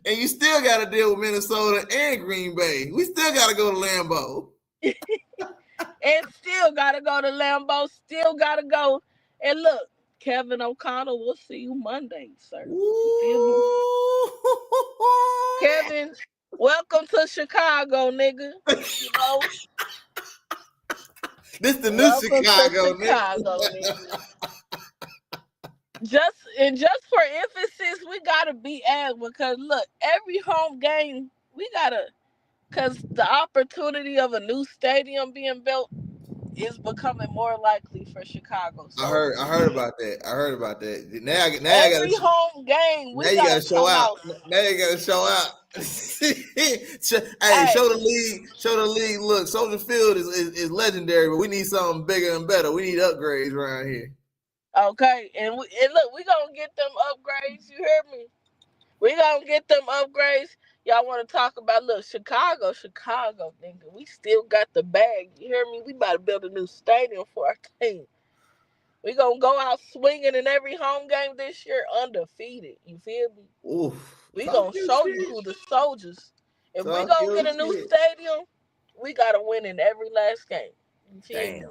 And you still got to deal with Minnesota and Green Bay. We still got to go to Lambeau. And still got to go to Lambeau. Still got to go. And look, Kevin O'Connell, we'll see you Monday, sir. Kevin, welcome to Chicago, nigga. You know? This the new Chicago, nigga. Just for emphasis, we gotta be at because look, every home game we gotta, cause the opportunity of a new stadium being built is becoming more likely for Chicago. So I heard about that. Now every home game we gotta show out. Now you gotta show out. Hey, show the league. Look, Soldier Field is legendary, but we need something bigger and better. We need upgrades around here. Okay, and look, we gonna get them upgrades. You hear me? We gonna get them upgrades. Y'all want to talk about Chicago, nigga. We still got the bag. You hear me? We about to build a new stadium for our team. We gonna go out swinging in every home game this year, undefeated. You feel me? Oof. We gonna show you who the soldiers. If we gonna get a new stadium, we gotta win in every last game. You feel me?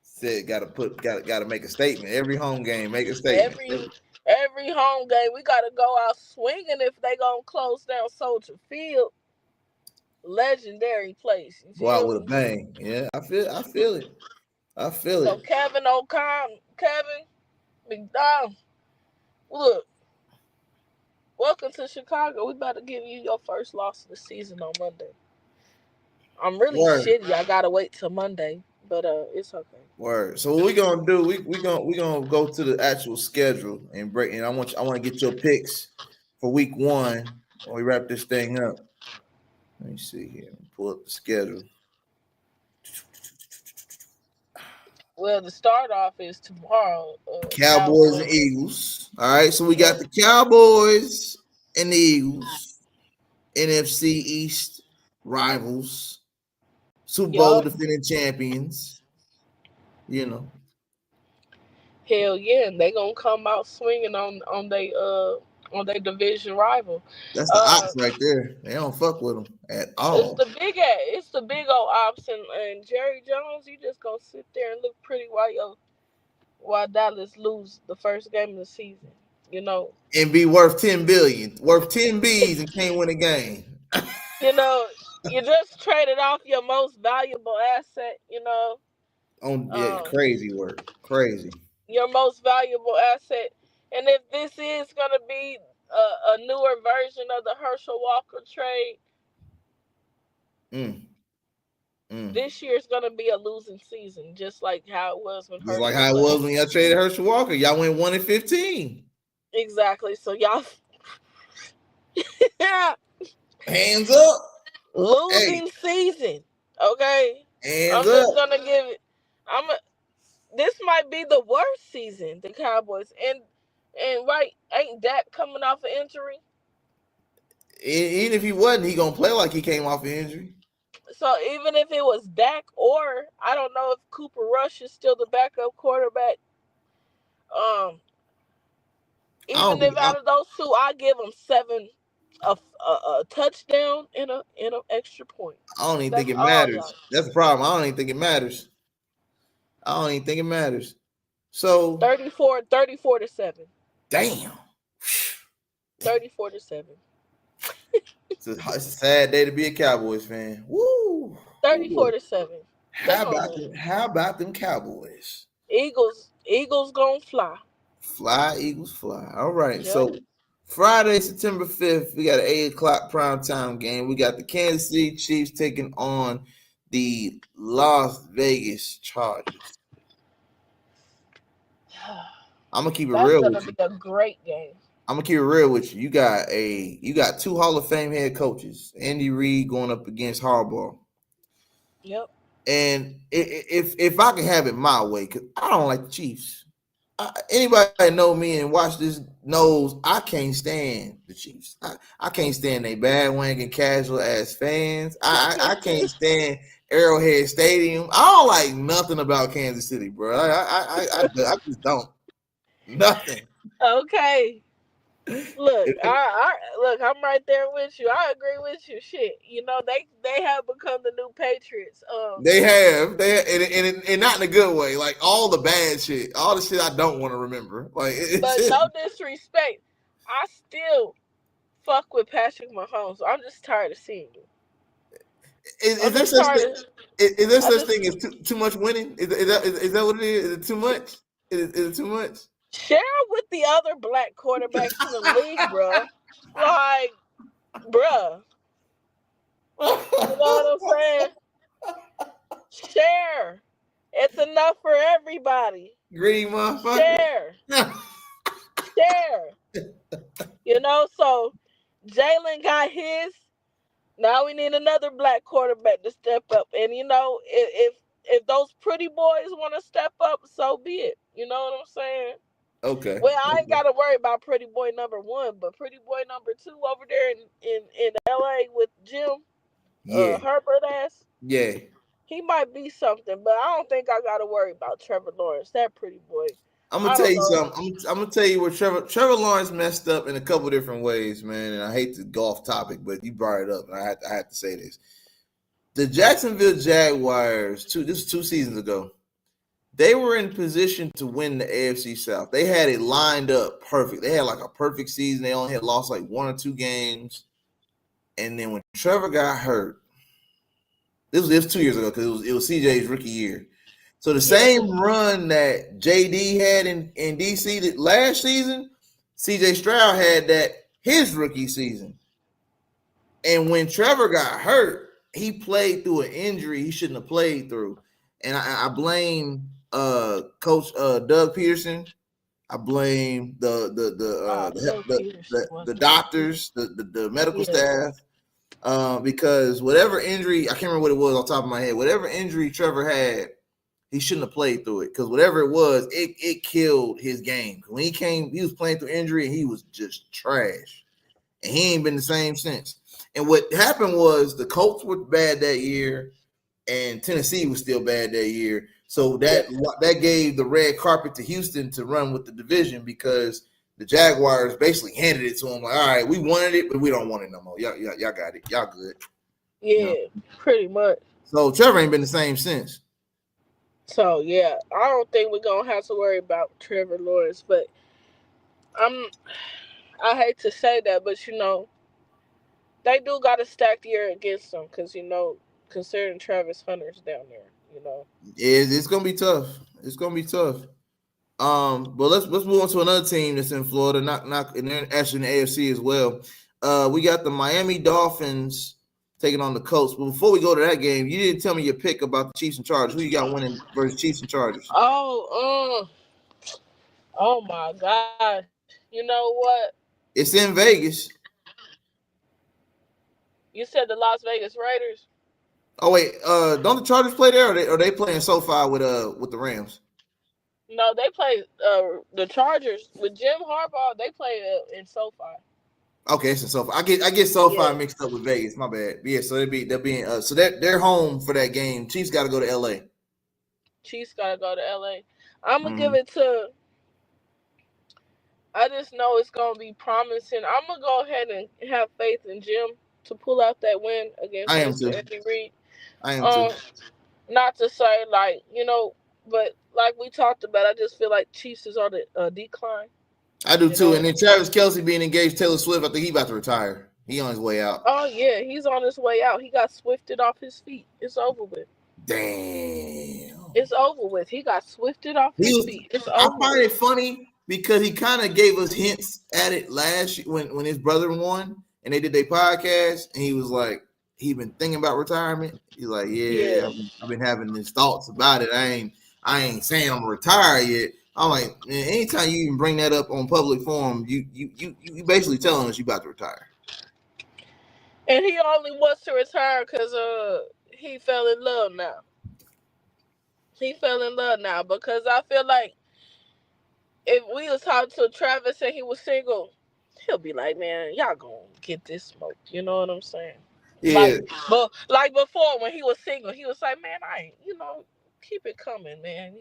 Said gotta make a statement. Every home game, make a statement. Every home game, we gotta go out swinging if they gonna close down Soldier Field. Legendary place. Go out with a bang. Yeah, I feel it. So Kevin O'Connell, Kevin McDonald, look, welcome to Chicago. We about to give you your first loss of the season on Monday. I'm really shitty. I gotta wait till Monday. But it's okay. Word. So what we gonna do? We gonna go to the actual schedule and break. And I want to get your picks for week 1 when we wrap this thing up. Let me see here. Pull up the schedule. Well, the start off is tomorrow. Cowboys and Eagles. All right. So we got the Cowboys and the Eagles, NFC East rivals. Super Bowl defending champions, you know. Hell yeah, and they gonna come out swinging on their division rival. That's the ops right there. They don't fuck with them at all. It's the big old ops, and Jerry Jones. You just gonna sit there and look pretty while Dallas lose the first game of the season, you know, and be worth $10 billion, worth 10 B's, and can't win a game. You know. You just traded off your most valuable asset, you know. Crazy work. Crazy. Your most valuable asset. And if this is going to be a newer version of the Herschel Walker trade, this year's going to be a losing season, just like how it was when Herschel it was when y'all traded Herschel Walker. Y'all went 1-15. Exactly. So y'all hands up. Losing season. Okay. Hands I'm up. just gonna give it. I'm a, this might be the worst season the Cowboys and right ain't Dak coming off an injury? Even if he wasn't, he gonna play like he came off an injury. So even if it was Dak or I don't know if Cooper Rush is still the backup quarterback. Um, I don't even think if out of those two, I give them seven, a touchdown and an extra point. I don't even think That's it all matters. y'all. That's the problem. I don't even think it matters. I don't even think it matters. So 34 to 7. damn. 34 to 7. It's a sad day to be a Cowboys fan. Woo! 34 Woo. to 7. They How gonna about win. them? How about them Cowboys? Eagles gonna fly. Fly, Eagles, fly. All right. Yep. So Friday, September 5th, we got an 8 o'clock primetime game. We got the Kansas City Chiefs taking on the Las Vegas Chargers. I'm gonna keep it That's real gonna with be you. a great game. I'm gonna keep it real with you. You got two Hall of Fame head coaches, Andy Reid going up against Harbaugh. Yep. And if I can have it my way, because I don't like the Chiefs. Anybody that know me and watch this knows I can't stand the Chiefs. I can't stand they bandwagon casual ass fans. I can't stand Arrowhead Stadium. I don't like nothing about Kansas City, bro. I just don't. Nothing. Okay. Look, look. I'm right there with you. I agree with you. Shit, they have become the new Patriots. They have, and not in a good way. Like all the bad shit, all the shit I don't want to remember. Like it's But no disrespect, I still fuck with Patrick Mahomes. I'm just tired of seeing it. is I'm there just such tired thing? of. Is there I such just thing as too much winning? Is that what it is? Is it too much? Is it too much? share with the other black quarterbacks in the league, bruh. Like, bruh, you know what I'm saying? Share. It's enough for everybody. Greedy motherfucker. Share. Share. So Jalen got his. Now we need another black quarterback to step up. And if those pretty boys want to step up, so be it. You know what I'm saying? Okay. Well, I ain't gotta worry about pretty boy number one, but pretty boy number two over there in LA with Jim Yeah. Herbert ass, Yeah. he might be something, but I don't think I gotta worry about Trevor Lawrence. That pretty boy. I'm gonna I tell don't you know. something. I'm gonna tell you where Trevor Lawrence messed up in a couple different ways, man. And I hate to go off topic, but you brought it up, and I had to say this. The Jacksonville Jaguars, this was 2 seasons ago. They were in position to win the AFC South. They had it lined up perfect. They had like a perfect season. They only had lost like 1 or 2 games. And then when Trevor got hurt, this was 2 years ago because it was CJ's rookie year. So the Yeah. same run that JD had in DC last season, CJ Stroud had that his rookie season. And when Trevor got hurt, he played through an injury he shouldn't have played through. And I blame Coach Doug Peterson. I blame Doug Peterson the wasn't that good. doctors, the medical Yeah. staff, because whatever injury, I can't remember what it was off the top of my head. Whatever injury Trevor had, he shouldn't have played through it, because whatever it was, it killed his game. When he came, he was playing through injury and he was just trash, and he ain't been the same since. And what happened was the Colts were bad that year, and Tennessee was still bad that year. So Yeah. that gave the red carpet to Houston to run with the division, because the Jaguars basically handed it to them like, all right, we wanted it, but we don't want it no more. Y'all got it. Y'all good. Yeah. Pretty much. So Trevor ain't been the same since. So yeah, I don't think we're gonna have to worry about Trevor Lawrence, but I'm I hate to say that, but they do got a stacked year against them because considering Travis Hunter's down there. It's gonna be tough. It's gonna be tough. But let's move on to another team that's in Florida, not and they're actually in the AFC as well. We got the Miami Dolphins taking on the Colts. But before we go to that game, you didn't tell me your pick about the Chiefs and Chargers. Who you got winning versus Chiefs and Chargers? Oh my gosh! You know what? It's in Vegas. You said the Las Vegas Raiders. Oh wait, don't the Chargers play there, or they playing SoFi with the Rams? No, they play the Chargers with Jim Harbaugh. They play in SoFi. Okay, it's in SoFi. I get SoFi Yeah, mixed up with Vegas. My bad. Yeah, so they'll be in, so they're home for that game. Chiefs got to go to LA. Chiefs gotta go to LA. I'm gonna give Mm-hmm. it to. I just know it's gonna be promising. I'm gonna go ahead and have faith in Jim to pull out that win against I am Mr. too. Andy Reid. I am too. Um, Not to say like but like we talked about, I just feel like Chiefs is on the decline. I do You too. know. And then Travis Kelce being engaged to Taylor Swift, I think he about to retire. He on his way out. Oh yeah, he's on his way out. He got swifted off his feet. It's over with. Damn. It's over with. He got swifted off He his was. feet. It's I over find with. it funny because he kind of gave us hints at it last year when his brother won and they did their podcast, and he was like, he been thinking about retirement. He's like, yeah, Yeah. I've been having these thoughts about it. I ain't saying I'm gonna retire yet. I'm like, man, anytime you even bring that up on public forum, you basically telling us you about to retire. And he only wants to retire because he fell in love now. He fell in love now because I feel like if we was talking to Travis and he was single, he'll be like, man, y'all gonna get this smoked. You know what I'm saying? Yeah, Like before when he was single, he was like, man, I ain't, keep it coming, man.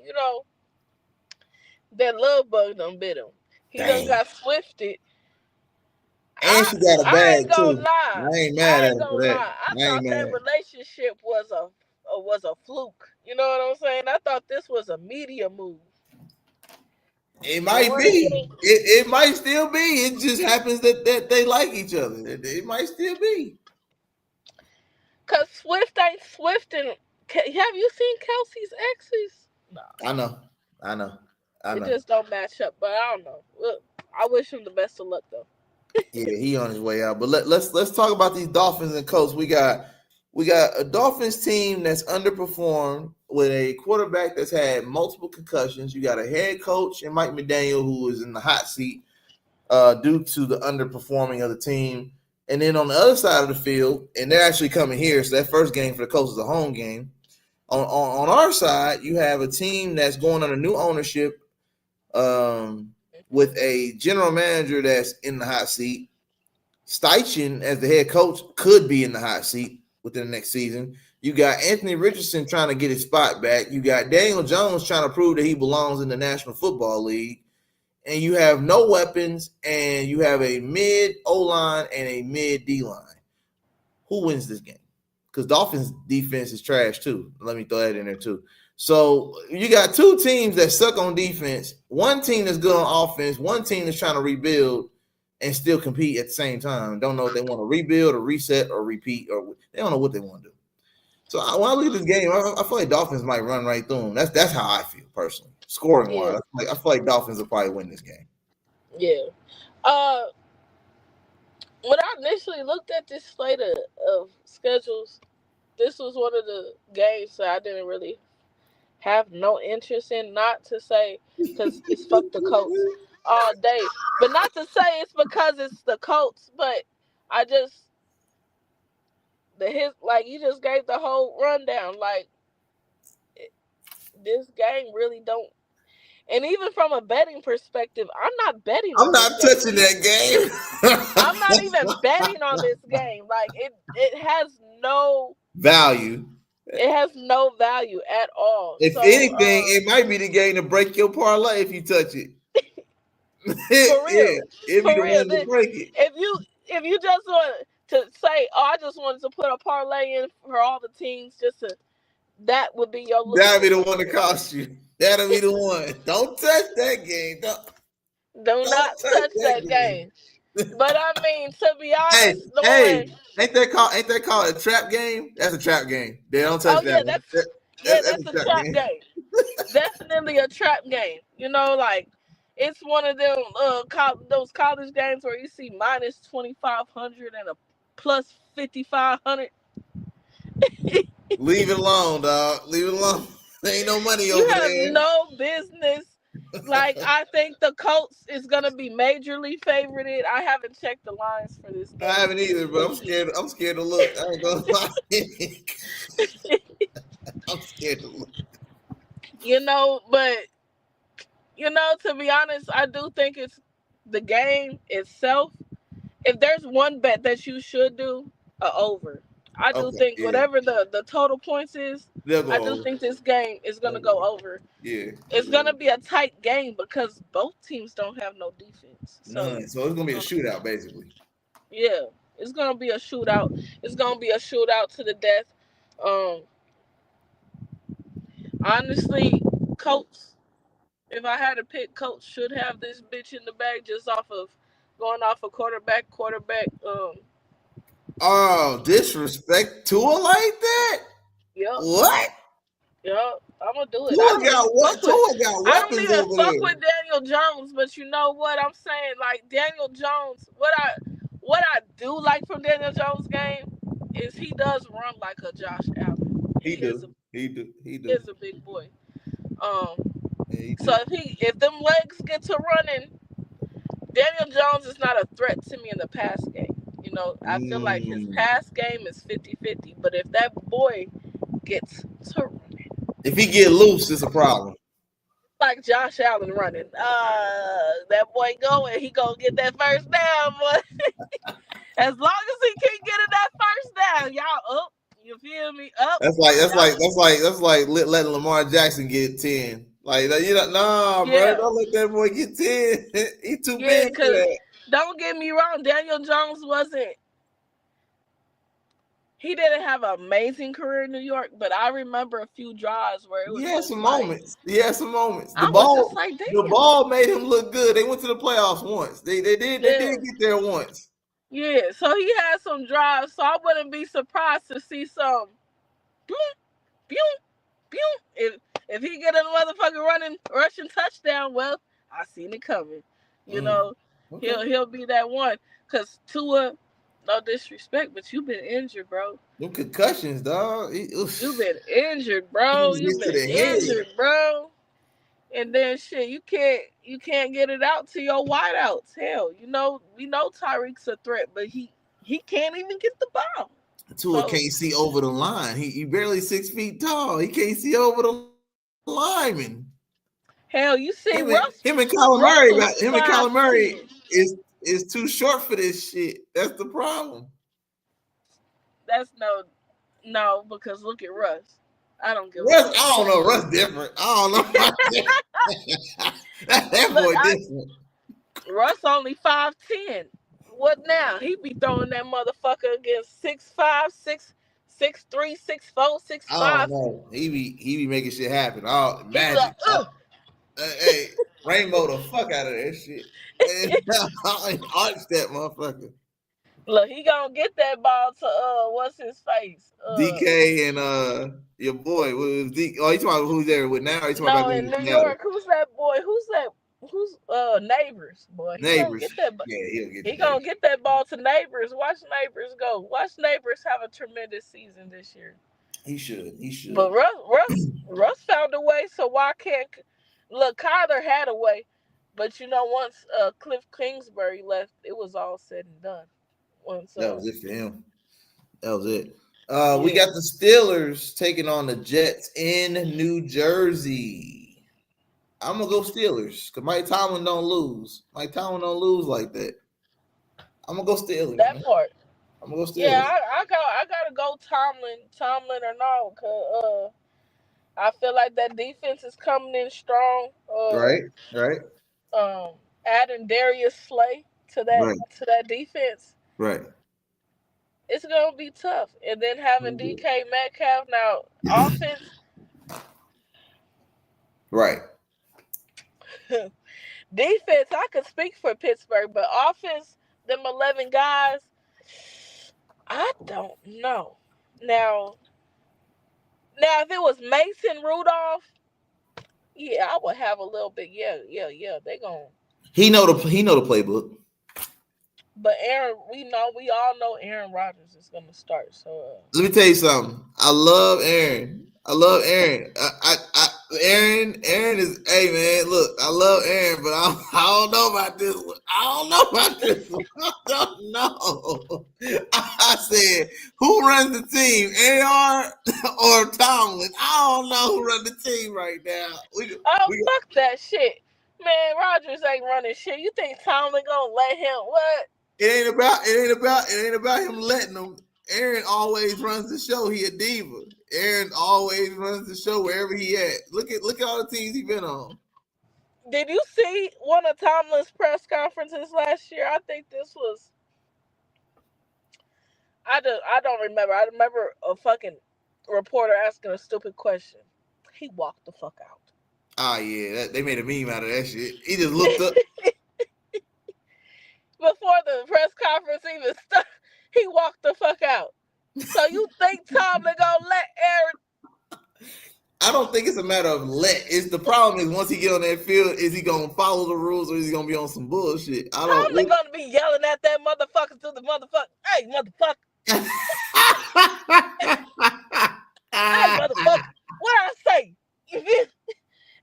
That love bug done bit him. He done damn. got swifted. And I she got a I bag ain't gonna too. lie. I ain't mad I at ain't her gonna for that. lie. I I ain't thought that mad. relationship was a fluke. You know what I'm saying? I thought this was a media move. It And might once be. again, It might still be. It just happens that they like each other. It might still be. cause Swift ain't Swift and have you seen Kelsey's exes? Nah, I know. I know. I it know. just don't match up. But I don't know. Look, I wish him the best of luck though. Yeah, he on his way out. But let's talk about these Dolphins and Colts. We got a Dolphins team that's underperformed with a quarterback that's had multiple concussions. You got a head coach and Mike McDaniel who is in the hot seat due to the underperforming of the team. And then on the other side of the field, and they're actually coming here, so that first game for the Colts is a home game. On our side, you have a team that's going under new ownership um, with a general manager that's in the hot seat. Steichen, as the head coach, could be in the hot seat within the next season. You got Anthony Richardson trying to get his spot back. You got Daniel Jones trying to prove that he belongs in the National Football League. And you have no weapons, and you have a mid O line and a mid D line. Who wins this game? Because Dolphins defense is trash too. Let me throw that in there too. So you got two teams that suck on defense, one team that's good on offense, one team that's trying to rebuild and still compete at the same time. Don't know if they want to rebuild or reset or repeat, or they don't know what they want to do. So when I look at this game, I feel like Dolphins might run right through them. That's how I feel personally. Scoring Yeah, wise, I feel like Dolphins will probably win this game. yeah. Uh, when I initially looked at this slate of schedules, this was one of the games that I didn't really have no interest in. Not to say because it's fuck the Colts all day, but not to say it's because it's the Colts. But I just like you just gave the whole rundown. Like this game really don't. And even from a betting perspective, I'm not betting I'm on this not game touching either. that I'm not even game. betting on this game. Like it has no Value. it has no value at all. If So anything, it might be the game to break your parlay if you touch it. for Yeah, real, it'd be for the real. one to break it. If you just want to say, oh, I just wanted to put a parlay in for all the teams, that would be your That'll be loser the right one to there. cost you. That'll be the one. Don't touch that game. Do Don't not touch touch that that game. game. But I mean, to be Hey, honest, the hey, one ain't that called a trap game? That's a trap game. They don't touch oh that yeah, one. That's that's a a trap trap game. game. Definitely a trap game. Like it's one of them those college games where you see minus 2,500 and a plus 5,500. Leave it alone, dog. Leave it alone. There ain't no money You over have there. no business. Like, I think the Colts is gonna be majorly favorited. I haven't checked the lines for this I game, haven't either, but but I'm scared. I'm scared to look. I ain't gonna lie. I'm scared to look. but to be honest, I do think it's the game itself. If there's one bet that you should do, a over. I do Okay, think yeah, whatever the total points is, they'll I go do over. think this game is They'll gonna go go over. over. Yeah, It's gonna be a tight game because both teams don't have no defense. So, none. So it's gonna be a um, shootout, basically. yeah, it's gonna be a shootout. It's gonna be a shootout to the death. Um, Honestly, Colts. If I had to pick, Colts should have this bitch in the bag just off of going off a quarterback. Oh, disrespect Tua like that? Yep, What? yep. I'm gonna do it. I Tua don't got even what? fuck with. Tua got I don't weapons even over fuck there. with Daniel Jones, but you know what I'm saying? Like Daniel Jones, what I do like from Daniel Jones' game is he does run like a Josh Allen. He do. He do. He He do. is a big boy. Um, Yeah, he so do. if them legs get to running, Daniel Jones is not a threat to me in the pass game. I feel like his Mm. pass game is 50-50, but if that boy gets to running, If he get loose, it's a problem. like Josh Allen running, that boy going, he gonna get that first down, boy. As long as he keep getting that first down, y'all up. You feel me? Up. That's like that's like Y'all, that's like that's like letting Lamar Jackson get 10. Like you know, nah, bro, yeah, don't let that boy get 10. He too yeah. big for Cause that. don't get me wrong, Daniel Jones wasn't. He didn't have an amazing career in New York, but I remember a few drives where it He was had just some like moments. He had some moments. The I was just ball, like, the damn. ball made him look good. They went to the playoffs once. They did Yeah, get there once. yeah. So he had some drives, so I wouldn't be surprised to see some boom, boom, boom. If he get a motherfucker running rushing touchdown, well, I seen it coming. You Mm. know, Okay. he'll be that one. Cause Tua, no disrespect, but you've been injured, bro. No concussions, dog. You've been injured, He bro. just You've gets to been the head. injured, bro. And then shit, you can't get it out to your wideouts. Hell, we know Tyreek's a threat, but he can't even get the ball. Tua So can't see over the line. He barely 6 feet tall. He can't see over the lineman. hell, you see Him and Kyler Murray got Russell's him and Kyler 5'10". Murray is too short for this shit. That's the problem. That's no, because look at Russ. I don't give a Russ, fuck. I don't know. Russ different. I don't know. that Look, boy different. Russ only 5'10". What now? He be throwing that motherfucker against 6'5", 6'3", 6'4", six I don't five. know. He be making shit happen. Oh, He be magic. like, ugh. Hey, rainbow the fuck out of that shit. Arch that motherfucker. Look, he gonna get that ball to what's his face? DK and your boy. What was Oh, you talking about who's there with now? Or you talking about No, going in to New Seattle? York, who's that boy? Who's that? Who's Neighbors? Boy, he gonna Neighbors. get that. Yeah, he'll get He to gonna Neighbors. get that ball to Neighbors. Watch Neighbors go. Watch Neighbors have a tremendous season this year. He should. He should. But Russ found a way. So why can't look? Kyler had a way, but once Cliff Kingsbury left, it was all said and done. Once That was it for him. That was it. We yeah, got the Steelers taking on the Jets in New Jersey. I'm gonna go Steelers because Mike Tomlin don't lose. Mike Tomlin don't lose like that. I'm gonna go Steelers, that man. part. I'm gonna go Yeah, Steelers. I gotta go Tomlin or no, cause I feel like that defense is coming in strong. Right, right, Adding Darius Slay to that right, to that defense, right. it's gonna be tough. And then having DK Metcalf now offense, Right. defense. I could speak for Pittsburgh, but offense, them 11 guys, I don't know. Now, if it was Mason Rudolph, yeah, I would have a little bit. Yeah, yeah, yeah. They gonna. He know the playbook. But we all know Aaron Rodgers is gonna start. So Let me tell you something. I love Aaron. I love Aaron. Aaron is, hey man, look, I love Aaron, but I don't know about this one. I don't know about this one. I don't know. I said, who runs the team, AR or Tomlin? I don't know who runs the team right now. Fuck that shit. Man, Rodgers ain't running shit. You think Tomlin gonna let him what? It ain't about him letting them. Aaron always runs the show. He a diva. Aaron always runs the show wherever he at. Look at all the teams he been on. Did you see one of Tomlin's press conferences last year? I think this was. I don't remember. I remember a fucking reporter asking a stupid question. He walked the fuck out. Oh yeah, they made a meme out of that shit. He just looked up. Before the press conference even started, he walked the fuck out. So you think Tomlin gonna let Aaron? I don't think it's a matter of It's the problem is once he get on that field, is he gonna follow the rules or is he gonna be on some bullshit? Tomlin gonna be yelling at that motherfucker to the motherfucker. Hey, motherfucker. Hey, motherfucker. What I say?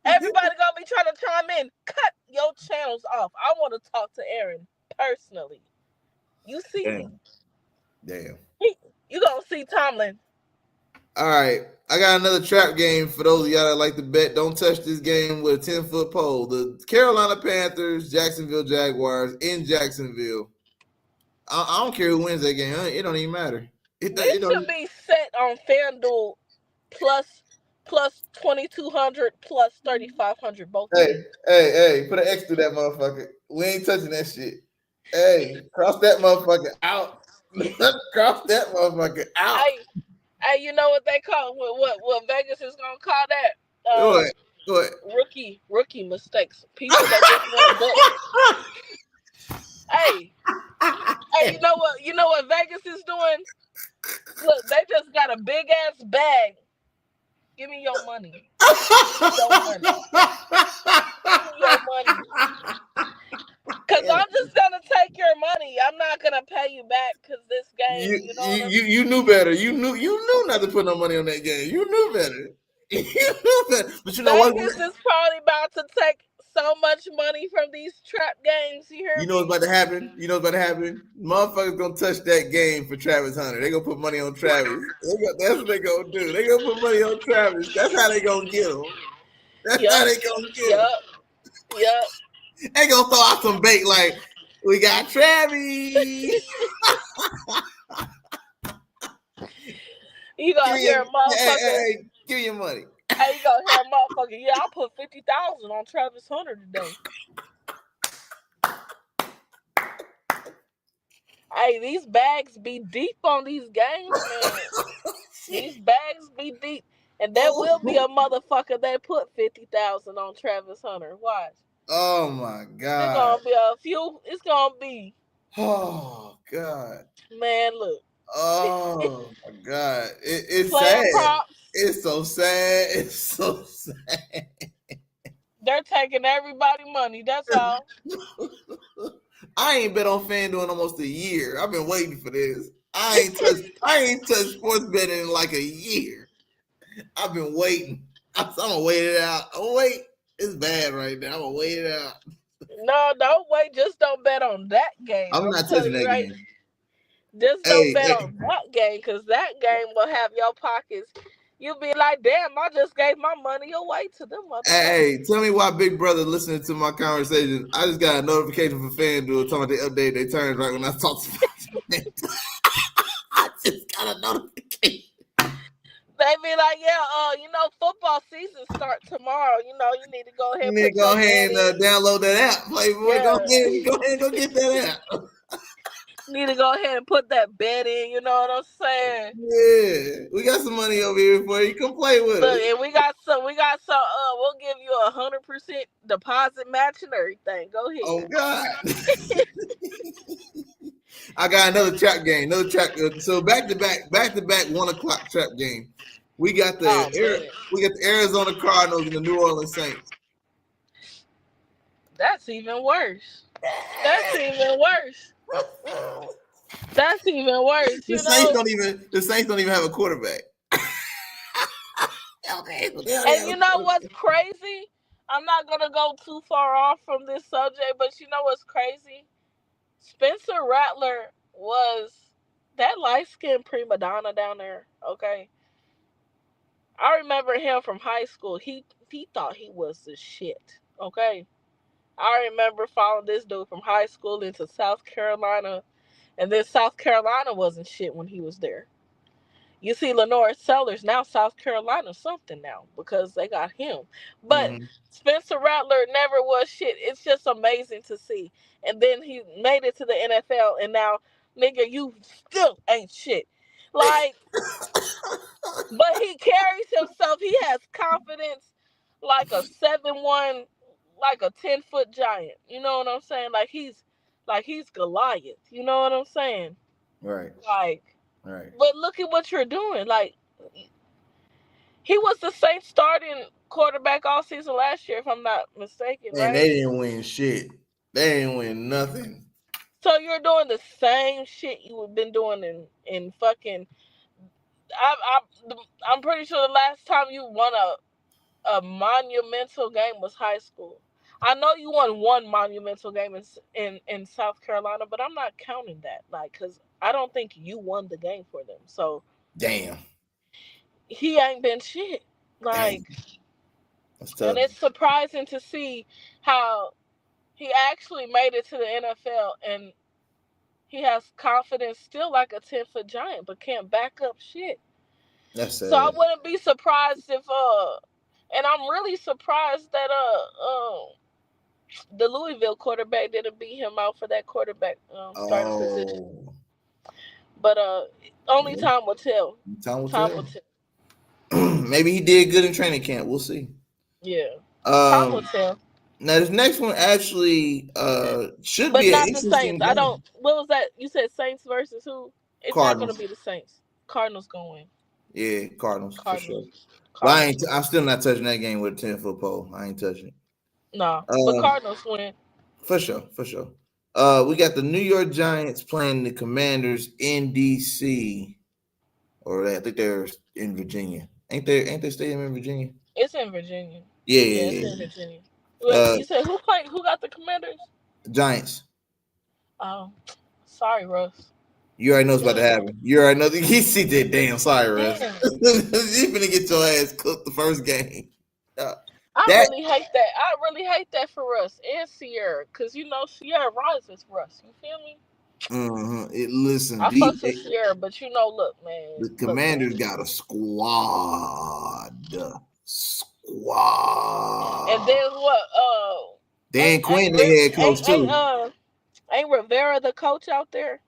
Everybody gonna be trying to chime in. Cut your channels off. I want to talk to Aaron personally. You see me. Damn. You gonna see Tomlin. All right. I got another trap game for those of y'all that like to bet. Don't touch this game with a 10-foot pole. The Carolina Panthers, Jacksonville Jaguars in Jacksonville. I don't care who wins that game. It don't even matter. It should be set on FanDuel plus 2,200 plus 3,500 both. Hey, put an X through that motherfucker. We ain't touching that shit. Hey, cross that motherfucker out. Cross that motherfucker out. Hey, you know what they call what Vegas is gonna call that? Go ahead. Rookie mistakes. People that just want to bet. Hey, you know what Vegas is doing? Look, they just got a big ass bag. Give me your money. Give me your money. Cause I'm just gonna take your money. I'm not gonna pay you back because this game. You knew better. You knew not to put no money on that game. You knew better. But you know what? Vegas is probably about to take so much money from these trap games. You know what's about to happen? Motherfuckers gonna touch that game for Travis Hunter. They gonna put money on Travis. That's what they gonna do. They gonna put money on Travis. That's how they gonna get him. That's how they gonna get him. Yep. They gonna throw out some bait like, we got Travis. You gonna hear a motherfucker. Hey, give me your money. Hey, you gonna hear a motherfucker. Yeah, I put 50,000 on Travis Hunter today. Hey, these bags be deep on these games, man. These bags be deep. And there will be a motherfucker that put 50,000 on Travis Hunter. Watch. Oh my God. There's gonna be a few. It's gonna be. Oh God. Man, look. Oh my God. It's Player sad. Props. It's so sad. It's so sad. They're taking everybody's money. That's all. I ain't been on FanDuel in almost a year. I've been waiting for this. I ain't touched sports betting in like a year. I've been waiting. I'm gonna wait it out. Wait. It's bad right now. I'm gonna wait it out. No, don't wait. Just don't bet on that game. I'm not touching that game. Just don't bet on that game, because that game will have your pockets. You'll be like, damn, I just gave my money away to them motherfuckers. Hey, tell me why Big Brother listening to my conversation. I just got a notification from FanDuel talking about they update their terms right when I talked about it. I just got a notification. They be like, football season start tomorrow. You need to go ahead. You need to go ahead and download that app, Playboy. Yeah. Go ahead and go get that app. Need to go ahead and put that bet in. You know what I'm saying? Yeah, we got some money over here for you. Come play with us. And we got some. We'll give you 100% deposit match and everything. Go ahead. Oh God. I got another trap game. So back to back 1 o'clock trap game. We got the Arizona Cardinals and the New Orleans Saints. That's even worse. That's even worse. The Saints don't even have a quarterback. And you know what's crazy? I'm not gonna go too far off from this subject, but you know what's crazy? Spencer Rattler was that light skinned prima donna down there. Okay, I remember him from high school. He thought he was the shit. Okay, I remember following this dude from high school into South Carolina, and then South Carolina wasn't shit when he was there. You see, Lenore Sellers now South Carolina something now because they got him. But Mm-hmm. Spencer Rattler never was shit. It's just amazing to see. And then he made it to the NFL, and now, nigga, you still ain't shit. Like, but he carries himself. He has confidence like a 7'1", like a 10-foot giant. You know what I'm saying? Like he's Goliath. You know what I'm saying? Right. Like, Right. but look at what you're doing. Like, he was the Saints starting quarterback all season last year, if I'm not mistaken, And right? they didn't win shit. They didn't win nothing. So you're doing the same shit you've been doing in fucking. I'm pretty sure the last time you won a monumental game was high school. I know you won one monumental game in South Carolina, but I'm not counting that, like, because I don't think you won the game for them. So Damn. he ain't been shit. Damn. Like, That's and tough. it's surprising to see how he actually made it to the NFL, and he has confidence still like a 10-foot giant, but can't back up shit. That's So I sad. wouldn't be surprised if and I'm really surprised that the Louisville quarterback didn't beat him out for that quarterback starting position. Oh. But only Yeah. time will tell. Time will Time tell. will tell. Maybe he did good in training camp. We'll see. Yeah. Time will Um. tell. Now this next one actually should But be an not the Saints. interesting I don't. game. What was that? You said Saints versus who? It's not going to Cardinals. be the Saints. Cardinals going to win. Yeah, Cardinals for sure. Cardinals. But Cardinals win. I'm still not touching that game with a 10-foot pole. I ain't touching it. No, but Um, Cardinals win. for sure, for sure. We got the New York Giants playing the Commanders in DC, or I think they're in Virginia. Ain't they stadium in Virginia? It's in Virginia. Yeah, Yeah, yeah, it's in yeah. Virginia. Yeah. Wait, you said who played? Who got the Commanders? Giants. Oh, sorry, Russ. You already know what's about to Damn. happen. You already know. You see that damn sorry, Russ. Damn. You finna get your ass cooked the first game. Uh, I that really hate that. I really hate that for Russ and Sierra, cause you know Sierra rises Russ. You feel me? listen, I fucks with Sierra, but you know, the look, man. Commanders got a And squad. then what? Dan Quinn, they head coach too. Ain't Rivera the coach out there?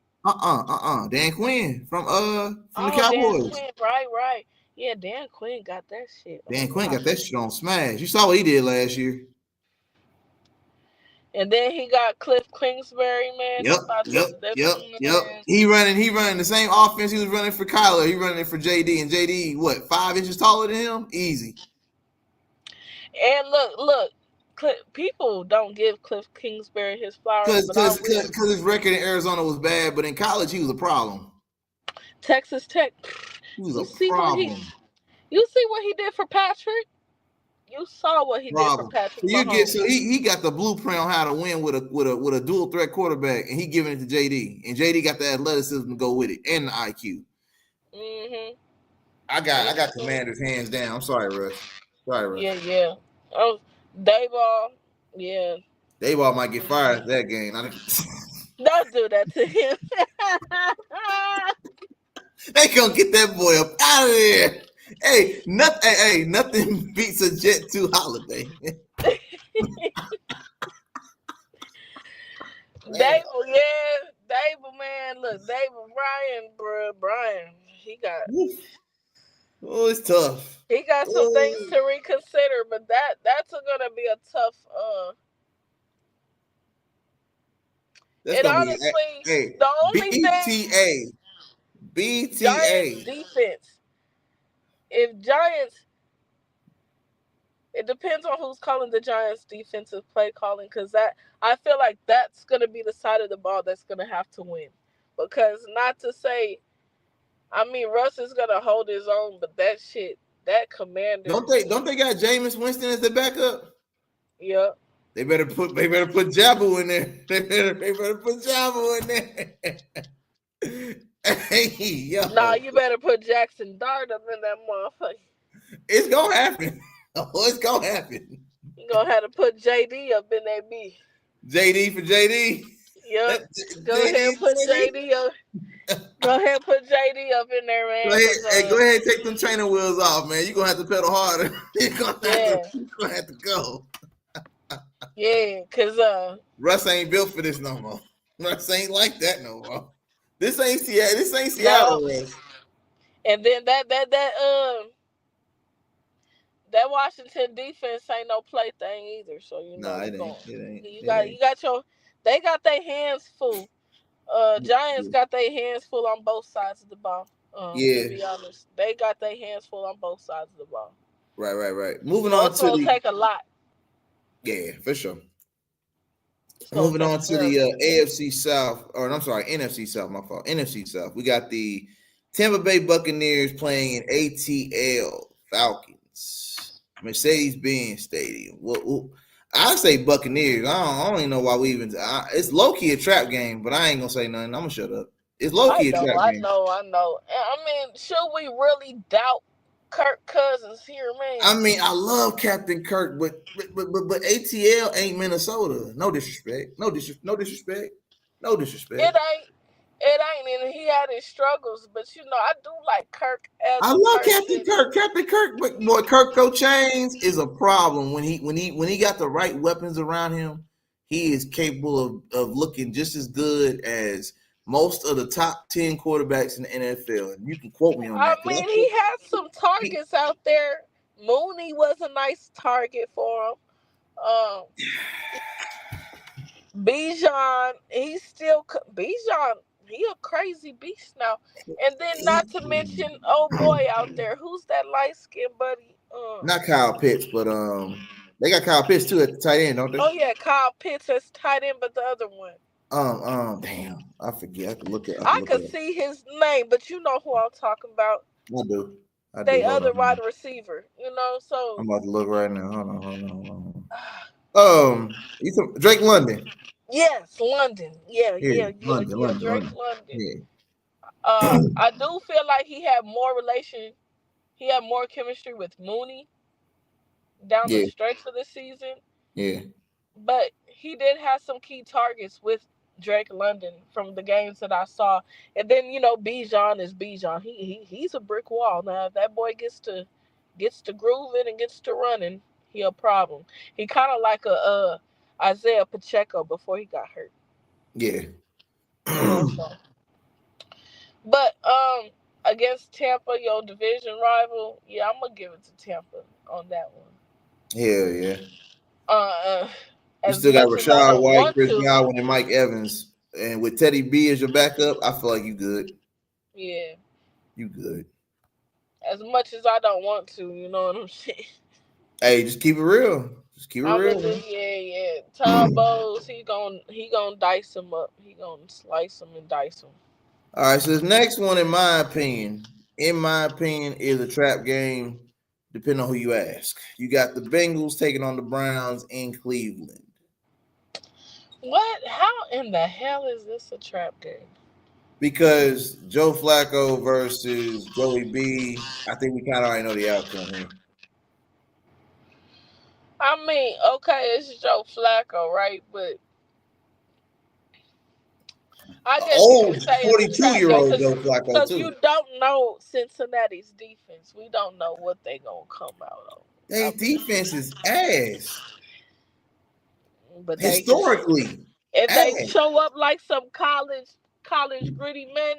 Dan Quinn from the Oh, Dan Cowboys. Quinn, right. Yeah, Dan Quinn got that shit Dan on Quinn lock. got that shit on smash. You saw what he did last year. And then he got Cliff Kingsbury, man. He Yep, about to yep, step yep, on the yep. ass. He running the same offense he was running for Kyler. He running it for JD, and JD what 5 inches taller than him? Easy. And look, people don't give Cliff Kingsbury his flowers, Cause but I cause will. cause his record in Arizona was bad, but in college he was a problem. Texas Tech, He was you a see what he, problem. you see what he did for Patrick. You saw what he did for Problem. Patrick So you get Mahomes. so he got the blueprint on how to win with a dual threat quarterback, and he giving it to JD, and JD got the athleticism to go with it and the IQ. Mhm. I got Mhm. Commanders hands down. I'm sorry, Russ. Sorry, Russ. Yeah. Oh, Dayball. Yeah. They all might get fired at that game. Don't do that to him. They gonna get that boy up out of there. Nothing beats a Jet 2 holiday. Man. Dable, yeah, Dable, man. Look, Dable, Brian, bro, Brian. Oh, it's tough. He got some things Oh, to reconsider, but that's gonna be a tough. that's And gonna be honestly, hey the only thing BTA Giants BTA. defense, if Giants, it depends on who's calling the Giants defensive play calling, because that I feel like that's gonna be the side of the ball that's gonna have to win. Because not to say, I mean, Russ is gonna hold his own, but that shit, that Commanders. Don't they got Jameis Winston as the backup? Yeah. They better put Jabu in there. They better put Jabu in there. Hey, Nah, yo. you better put Jackson Dart up in that motherfucker. It's gonna happen. Oh, it's gonna happen. You gonna have to put JD up in that B. JD for JD. Yep. Go ahead JD and for put JD. JD up. Go ahead and put JD up in there, Go man. ahead, Cause hey, go ahead and take them training wheels off, man. You're gonna have to pedal harder. yeah, You're gonna have to go. yeah, cause Russ ain't built for this no more. Russ ain't like that no more. This ain't Seattle. This ain't no. Seattle, Russ. And then that Washington defense ain't no play thing either. So you know Nah, you it ain't. going It ain't. you It got ain't. your they got their hands full. Giants got their hands full on both sides of the ball. To Yeah. be honest, they got their hands full on both sides of the ball. Right. Moving So on it's to gonna the take a lot. for sure. It's gonna Moving take on a to very the AFC South, or I'm sorry, NFC South. My fault. NFC South. We got the Tampa Bay Buccaneers playing in ATL Falcons, Mercedes-Benz Stadium. Well, I say Buccaneers. I don't even know why we even. It's low key a trap game, but I ain't gonna say nothing. I'm gonna shut up. It's low I key a know, trap I game. know, I know. I mean, should we really doubt Kirk Cousins here, man? I mean, I love Captain Kirk, but ATL ain't Minnesota. No disrespect. No disrespect. No It disrespect. ain't. It ain't, and he had his struggles, but you know, I do like Kirk as I a love Captain person. Kirk. Captain Kirk, but boy, Kirk Go Chains is a problem when he got the right weapons around him. He is capable of looking just as good as most of the top 10 quarterbacks in the NFL. And you can quote me on I that because mean, he had some he, targets out there. Mooney was a nice target for him. Um, Bijan, he's still Bijan. He a crazy beast now. And then not to mention, oh boy, out there, who's that light skinned buddy? not Kyle Pitts, but they got Kyle Pitts too at the tight end, don't they? Oh yeah, Kyle Pitts as tight end, but the other one, Damn, I forget. I could look it. I could I look could it up. see his name, but you know who I'm talking about. I do. I do. They Hold other on. wide receiver, you know. I'm So about to look right now. Hold on. Drake London. yes, London. Yeah, Yeah, yeah, yeah, London, yeah. London, Drake London. London. Yeah. I do feel like he had more relation. He had more chemistry with Mooney down the Yeah, stretch of the season, yeah, but he did have some key targets with Drake London from the games that I saw. And then you know Bijan is Bijan. He's a brick wall. Now if that boy gets to grooving and gets to running, he a problem. He kind of like a Isaiah Pacheco before he got hurt. yeah. You know so. But against Tampa, your division rival, yeah, I'm gonna give it to Tampa on that one. Hell yeah. Uh, You as still got much as I Rashad don't White, want Chris to, Godwin, and Mike Evans. And with Teddy B as your backup, I feel like you good. yeah. You good. As much as I don't want to, you know what I'm saying. Hey, just keep it real. Just keep it I'm gonna real, do man. yeah. Todd Bowles, he gonna dice him up. He gonna slice him and dice him. All right, so this next one, in my opinion, is a trap game, depending on who you ask. You got the Bengals taking on the Browns in Cleveland. What? How in the hell is this a trap game? Because Joe Flacco versus Joey B, I think we kind of already know the outcome here. I mean, okay, it's Joe Flacco, right? But I guess you can Old say it's a trap game 42-year-old Joe Flacco, because too. you don't know Cincinnati's defense. We don't know what they gonna come out on. They I mean, defense is ass. but they can Historically, if they ass. show up like some college gritty men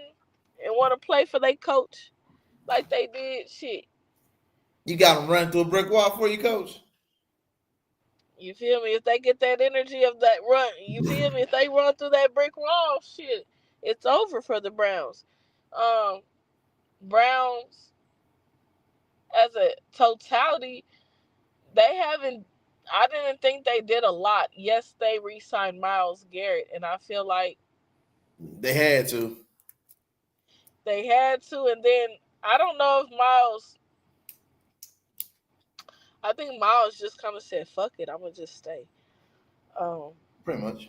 and want to play for their coach like they did, shit. You got them running through a brick wall for you, coach. You feel me? If they get that energy of that run, you feel me? If they run through that brick wall, shit, it's over for the Browns. Um, Browns as a totality, they haven't. I didn't think they did a lot. Yes, they re-signed Miles Garrett, and I feel like They had to. they had to. And then I don't know if Miles I think Miles just kind of said, "Fuck it, I'm gonna just stay." Um, Pretty much.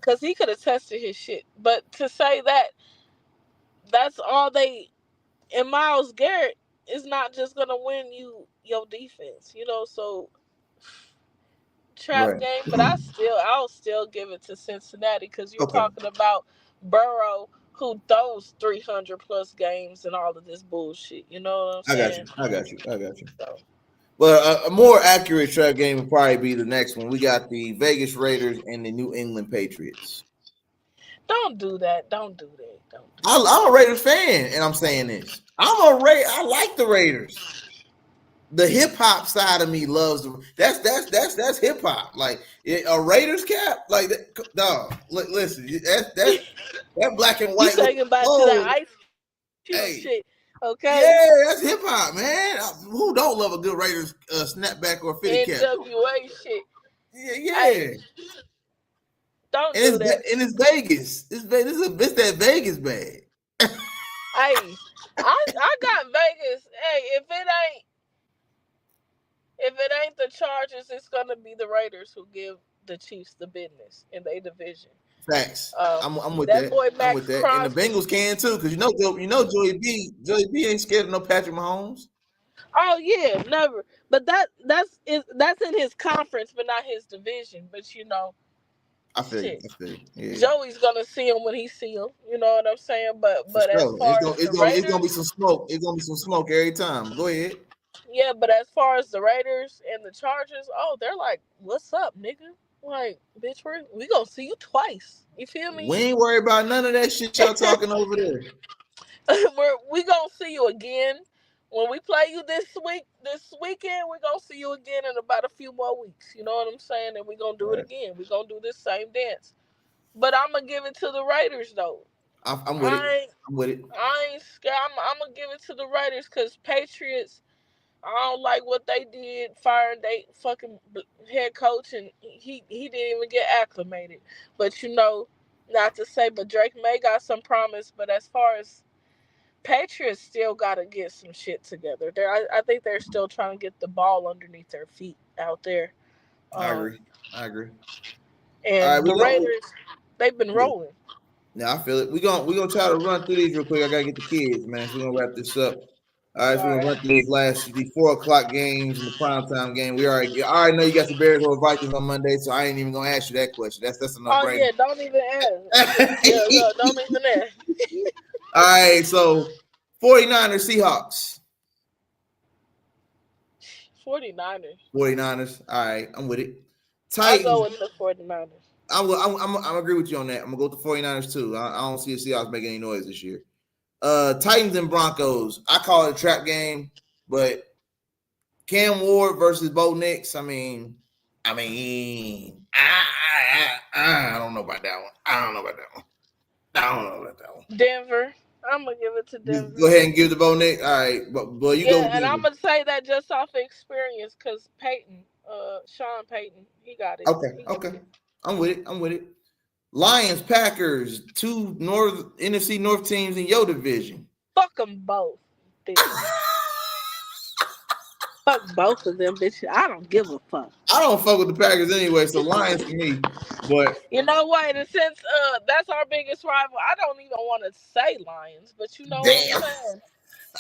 Cause he could have tested his shit, but to say that that's all they and Miles Garrett is not just gonna win you your defense, you know. So trap Right. game, but I'll still give it to Cincinnati because you're Okay. talking about Burrow who throws 300 plus games and all of this bullshit. You know what I'm I got saying? you. I got you. I got you. So But a more accurate trap game would probably be the next one. We got the Vegas Raiders and the New England Patriots. don't do that. Don't do that. Don't do I'm a Raiders fan, and I'm saying this. I like the Raiders. The hip hop side of me loves the that's hip hop. Like a Raiders cap, like that, dog. Listen, that black and that. You white with taking the back to that gold. Ice Cube Hey, shit, okay? yeah, that's hip hop, man. Who don't love a good Raiders snapback or fitted cap? NWA shit. Yeah, Hey, yeah. don't And do that. it's Vegas. It's that Vegas bag. Hey, I got Vegas. Hey, if it ain't the Chargers, it's gonna be the Raiders who give the Chiefs the business in their division. Facts. Um, I'm with that that. boy I'm with Max that. And the Crosby. Bengals can too, because Joey B ain't scared of no Patrick Mahomes. Oh yeah, never. But that's in his conference, but not his division. But you know, I feel you. shit. I feel you. Yeah, Joey's gonna see him when he see him. You know what I'm saying? for But as sure. far as the It's gonna be Raiders, some smoke. It's gonna be some smoke every time. Go ahead. yeah. But as far as the Raiders and the Chargers, oh, they're like, "What's up, nigga?" Like, bitch, we gonna see you twice. You feel We me? ain't worried about none of that shit y'all talking over there. We gonna see you again when we play you this weekend. We gonna see you again in about a few more weeks. You know what I'm saying? And we gonna do it Right. again. We gonna do this same dance. But I'm gonna give it to the Raiders though. I'm with it. I ain't, I'm with it. I ain't scared. I'm gonna give it to the Raiders because Patriots. I don't like what they did, firing they fucking head coach, and he didn't even get acclimated. But you know, not to say, but Drake May got some promise. But as far as Patriots still got to get some shit together. I think they're still trying to get the ball underneath their feet out there. I Um, agree. I agree. All right, and we the go. Raiders, they've been Yeah. rolling. Now I feel it. We gonna try to run through these real quick. I gotta get the kids, man. So we're gonna wrap this up. All right, so All we're gonna right. run through these 4 o'clock games and the primetime game. I already know you got the Bears over Vikings on Monday, so I ain't even gonna ask you that question. That's a no Oh brainer. yeah, don't even ask. Yeah, no, don't even ask. All right, so 49ers Seahawks. 49ers. 49ers. All right, I'm with it. I'll go Titans. with the 49ers. I'm agree with you on that. I'm gonna go with the 49ers too. I don't see the Seahawks making any noise this year. Titans and Broncos. I call it a trap game, but Cam Ward versus Bo Nix. I don't know about that one. I don't know about that one. I don't know about that one. Denver. I'm gonna give it to Just go Denver. ahead and give the Bo Nix. All right, but you go Yeah, with and I'm Denver. gonna say that just off experience, cause Peyton, Sean Payton, he got it. Okay, He got okay. it. I'm with it. I'm with it. Lions, Packers, 2 NFC North teams in your division. Fuck them both, bitch. Fuck both of them, bitch. I don't give a fuck. I don't fuck with the Packers anyway, so Lions for me. But You know what? And since that's our biggest rival, I don't even want to say Lions, but you know what I'm damn, saying.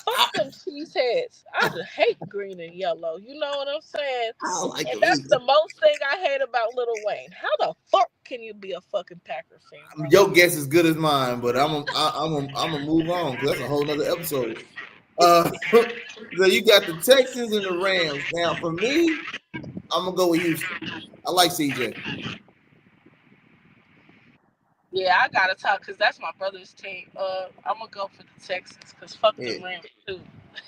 Fuck I, them cheeseheads. I just hate green and yellow. You know what I'm saying? I don't like And them that's either. the most thing I hate about Lil Wayne. How the fuck can you be a fucking Packer fan, bro? Your guess is good as mine, but I'm gonna move on because that's a whole nother episode. So you got the Texans and the Rams. Now for me, I'm gonna go with Houston. I like CJ. Yeah, I gotta talk because that's my brother's team. I'm gonna go for the Texans because fuck Yeah, them Rams too.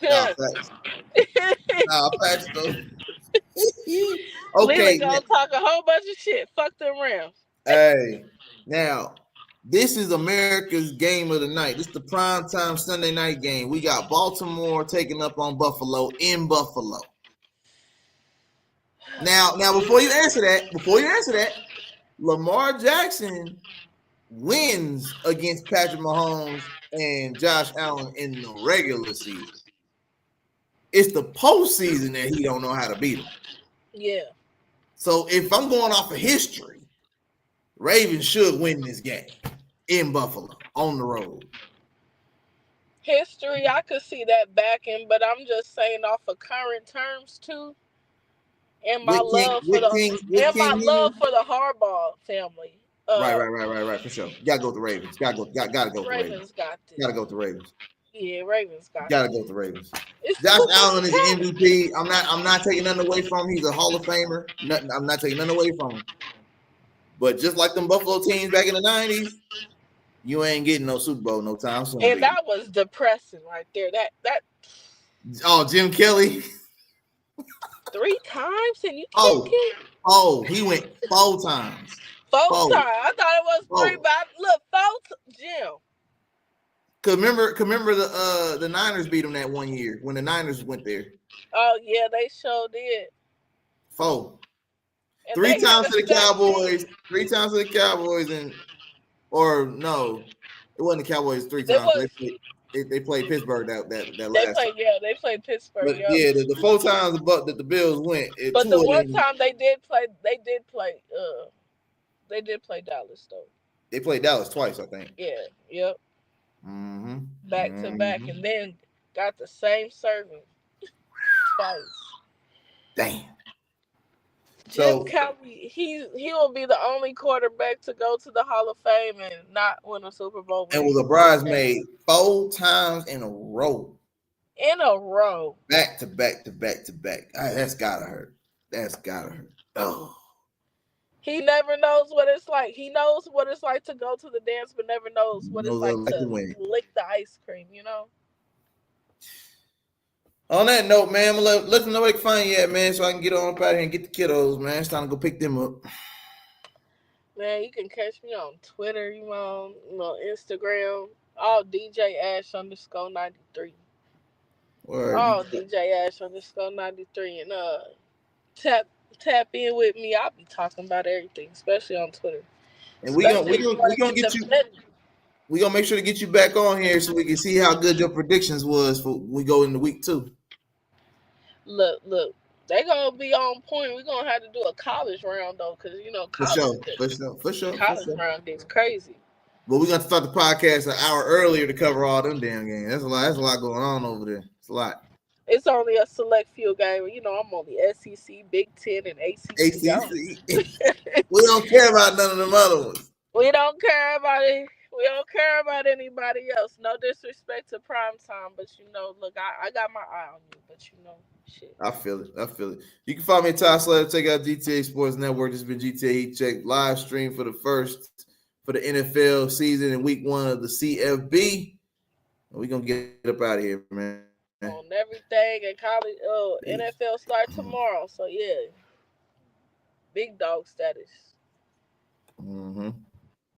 nah, facts. Nah, facts though. Lena Okay, gonna talk a whole bunch of shit. Fuck them Rams. hey, now this is America's game of the night. This is the prime time Sunday night game. We got Baltimore taking up on Buffalo in Buffalo. Now before you answer that, Lamar Jackson wins against Patrick Mahomes and Josh Allen in the regular season. It's the postseason that he don't know how to beat them. Yeah. So if I'm going off of history, Ravens should win this game in Buffalo on the road. History, I could see that backing, but I'm just saying off of current terms too, and my With King, love for with the King, with King Henry. Harbaugh family. Right. For sure. Gotta go with the Ravens. Gotta go with the Ravens. Ravens got this. Gotta go with the Ravens. Yeah, Ravens got Gotta this. go with the Ravens. It's Josh too Allen much is an talent. MVP. I'm not taking nothing away from him. He's a Hall of Famer. I'm not taking nothing away from him. But just like them Buffalo teams back in the 90s, you ain't getting no Super Bowl no time soon. And baby. that was depressing right there. That Oh, Jim Kelly. 3 times and you can't get He went 4 times. 4 times. I thought it was 3, but look, 4 Jim. Cause remember the Niners beat them that one year when the Niners went there. Oh yeah, they sure did. 4. And 3 times to the Cowboys. Team. 3 times to the Cowboys or no, it wasn't the Cowboys 3 times. They played Pittsburgh that last time. They played Pittsburgh. But yeah, the 4 times that the Bills went. But the one time they did play Dallas though. They played Dallas twice, I think. Yeah. Yep. Mm-hmm. Back to back, and then got the same servant twice. Damn. Jim Kelly, he will be the only quarterback to go to the Hall of Fame and not win a Super Bowl. And was a bridesmaid 4 times in a row. Back to back to back to back. That's gotta hurt. Oh. He never knows what it's like. He knows what it's like to go to the dance, but never knows what it's like to lick the ice cream, you know? On that note, man, I'm gonna let them know where they can find you at, man, so I can get on up out here and get the kiddos, man. It's time to go pick them up. Man, you can catch me on Twitter, Instagram, all DJ Ash _93. Word. All DJ Ash _93. And tap in with me. I'll be talking about everything, especially on Twitter. And we gonna get you. We gonna make sure to get you back on here so we can see how good your predictions was for we go into week 2. Look, they gonna be on point. We're gonna have to do a college round though, because for sure. College round gets crazy. But we're gonna start the podcast an hour earlier to cover all them damn games. That's a lot going on over there. It's a lot. It's only a select few game. I'm on the SEC, Big Ten, and ACC. We don't care about none of them other ones. We don't care about it. We don't care about anybody else. No disrespect to prime time, but look, I got my eye on you, but shit. I feel it. You can follow me at Ty Slatter. Check out GTA Sports Network. This has been GTA Heat Check live stream for the NFL season in week 1 of the CFB. We're gonna get up out of here, man. On everything and college, NFL start tomorrow. So yeah, big dog status. Mm-hmm.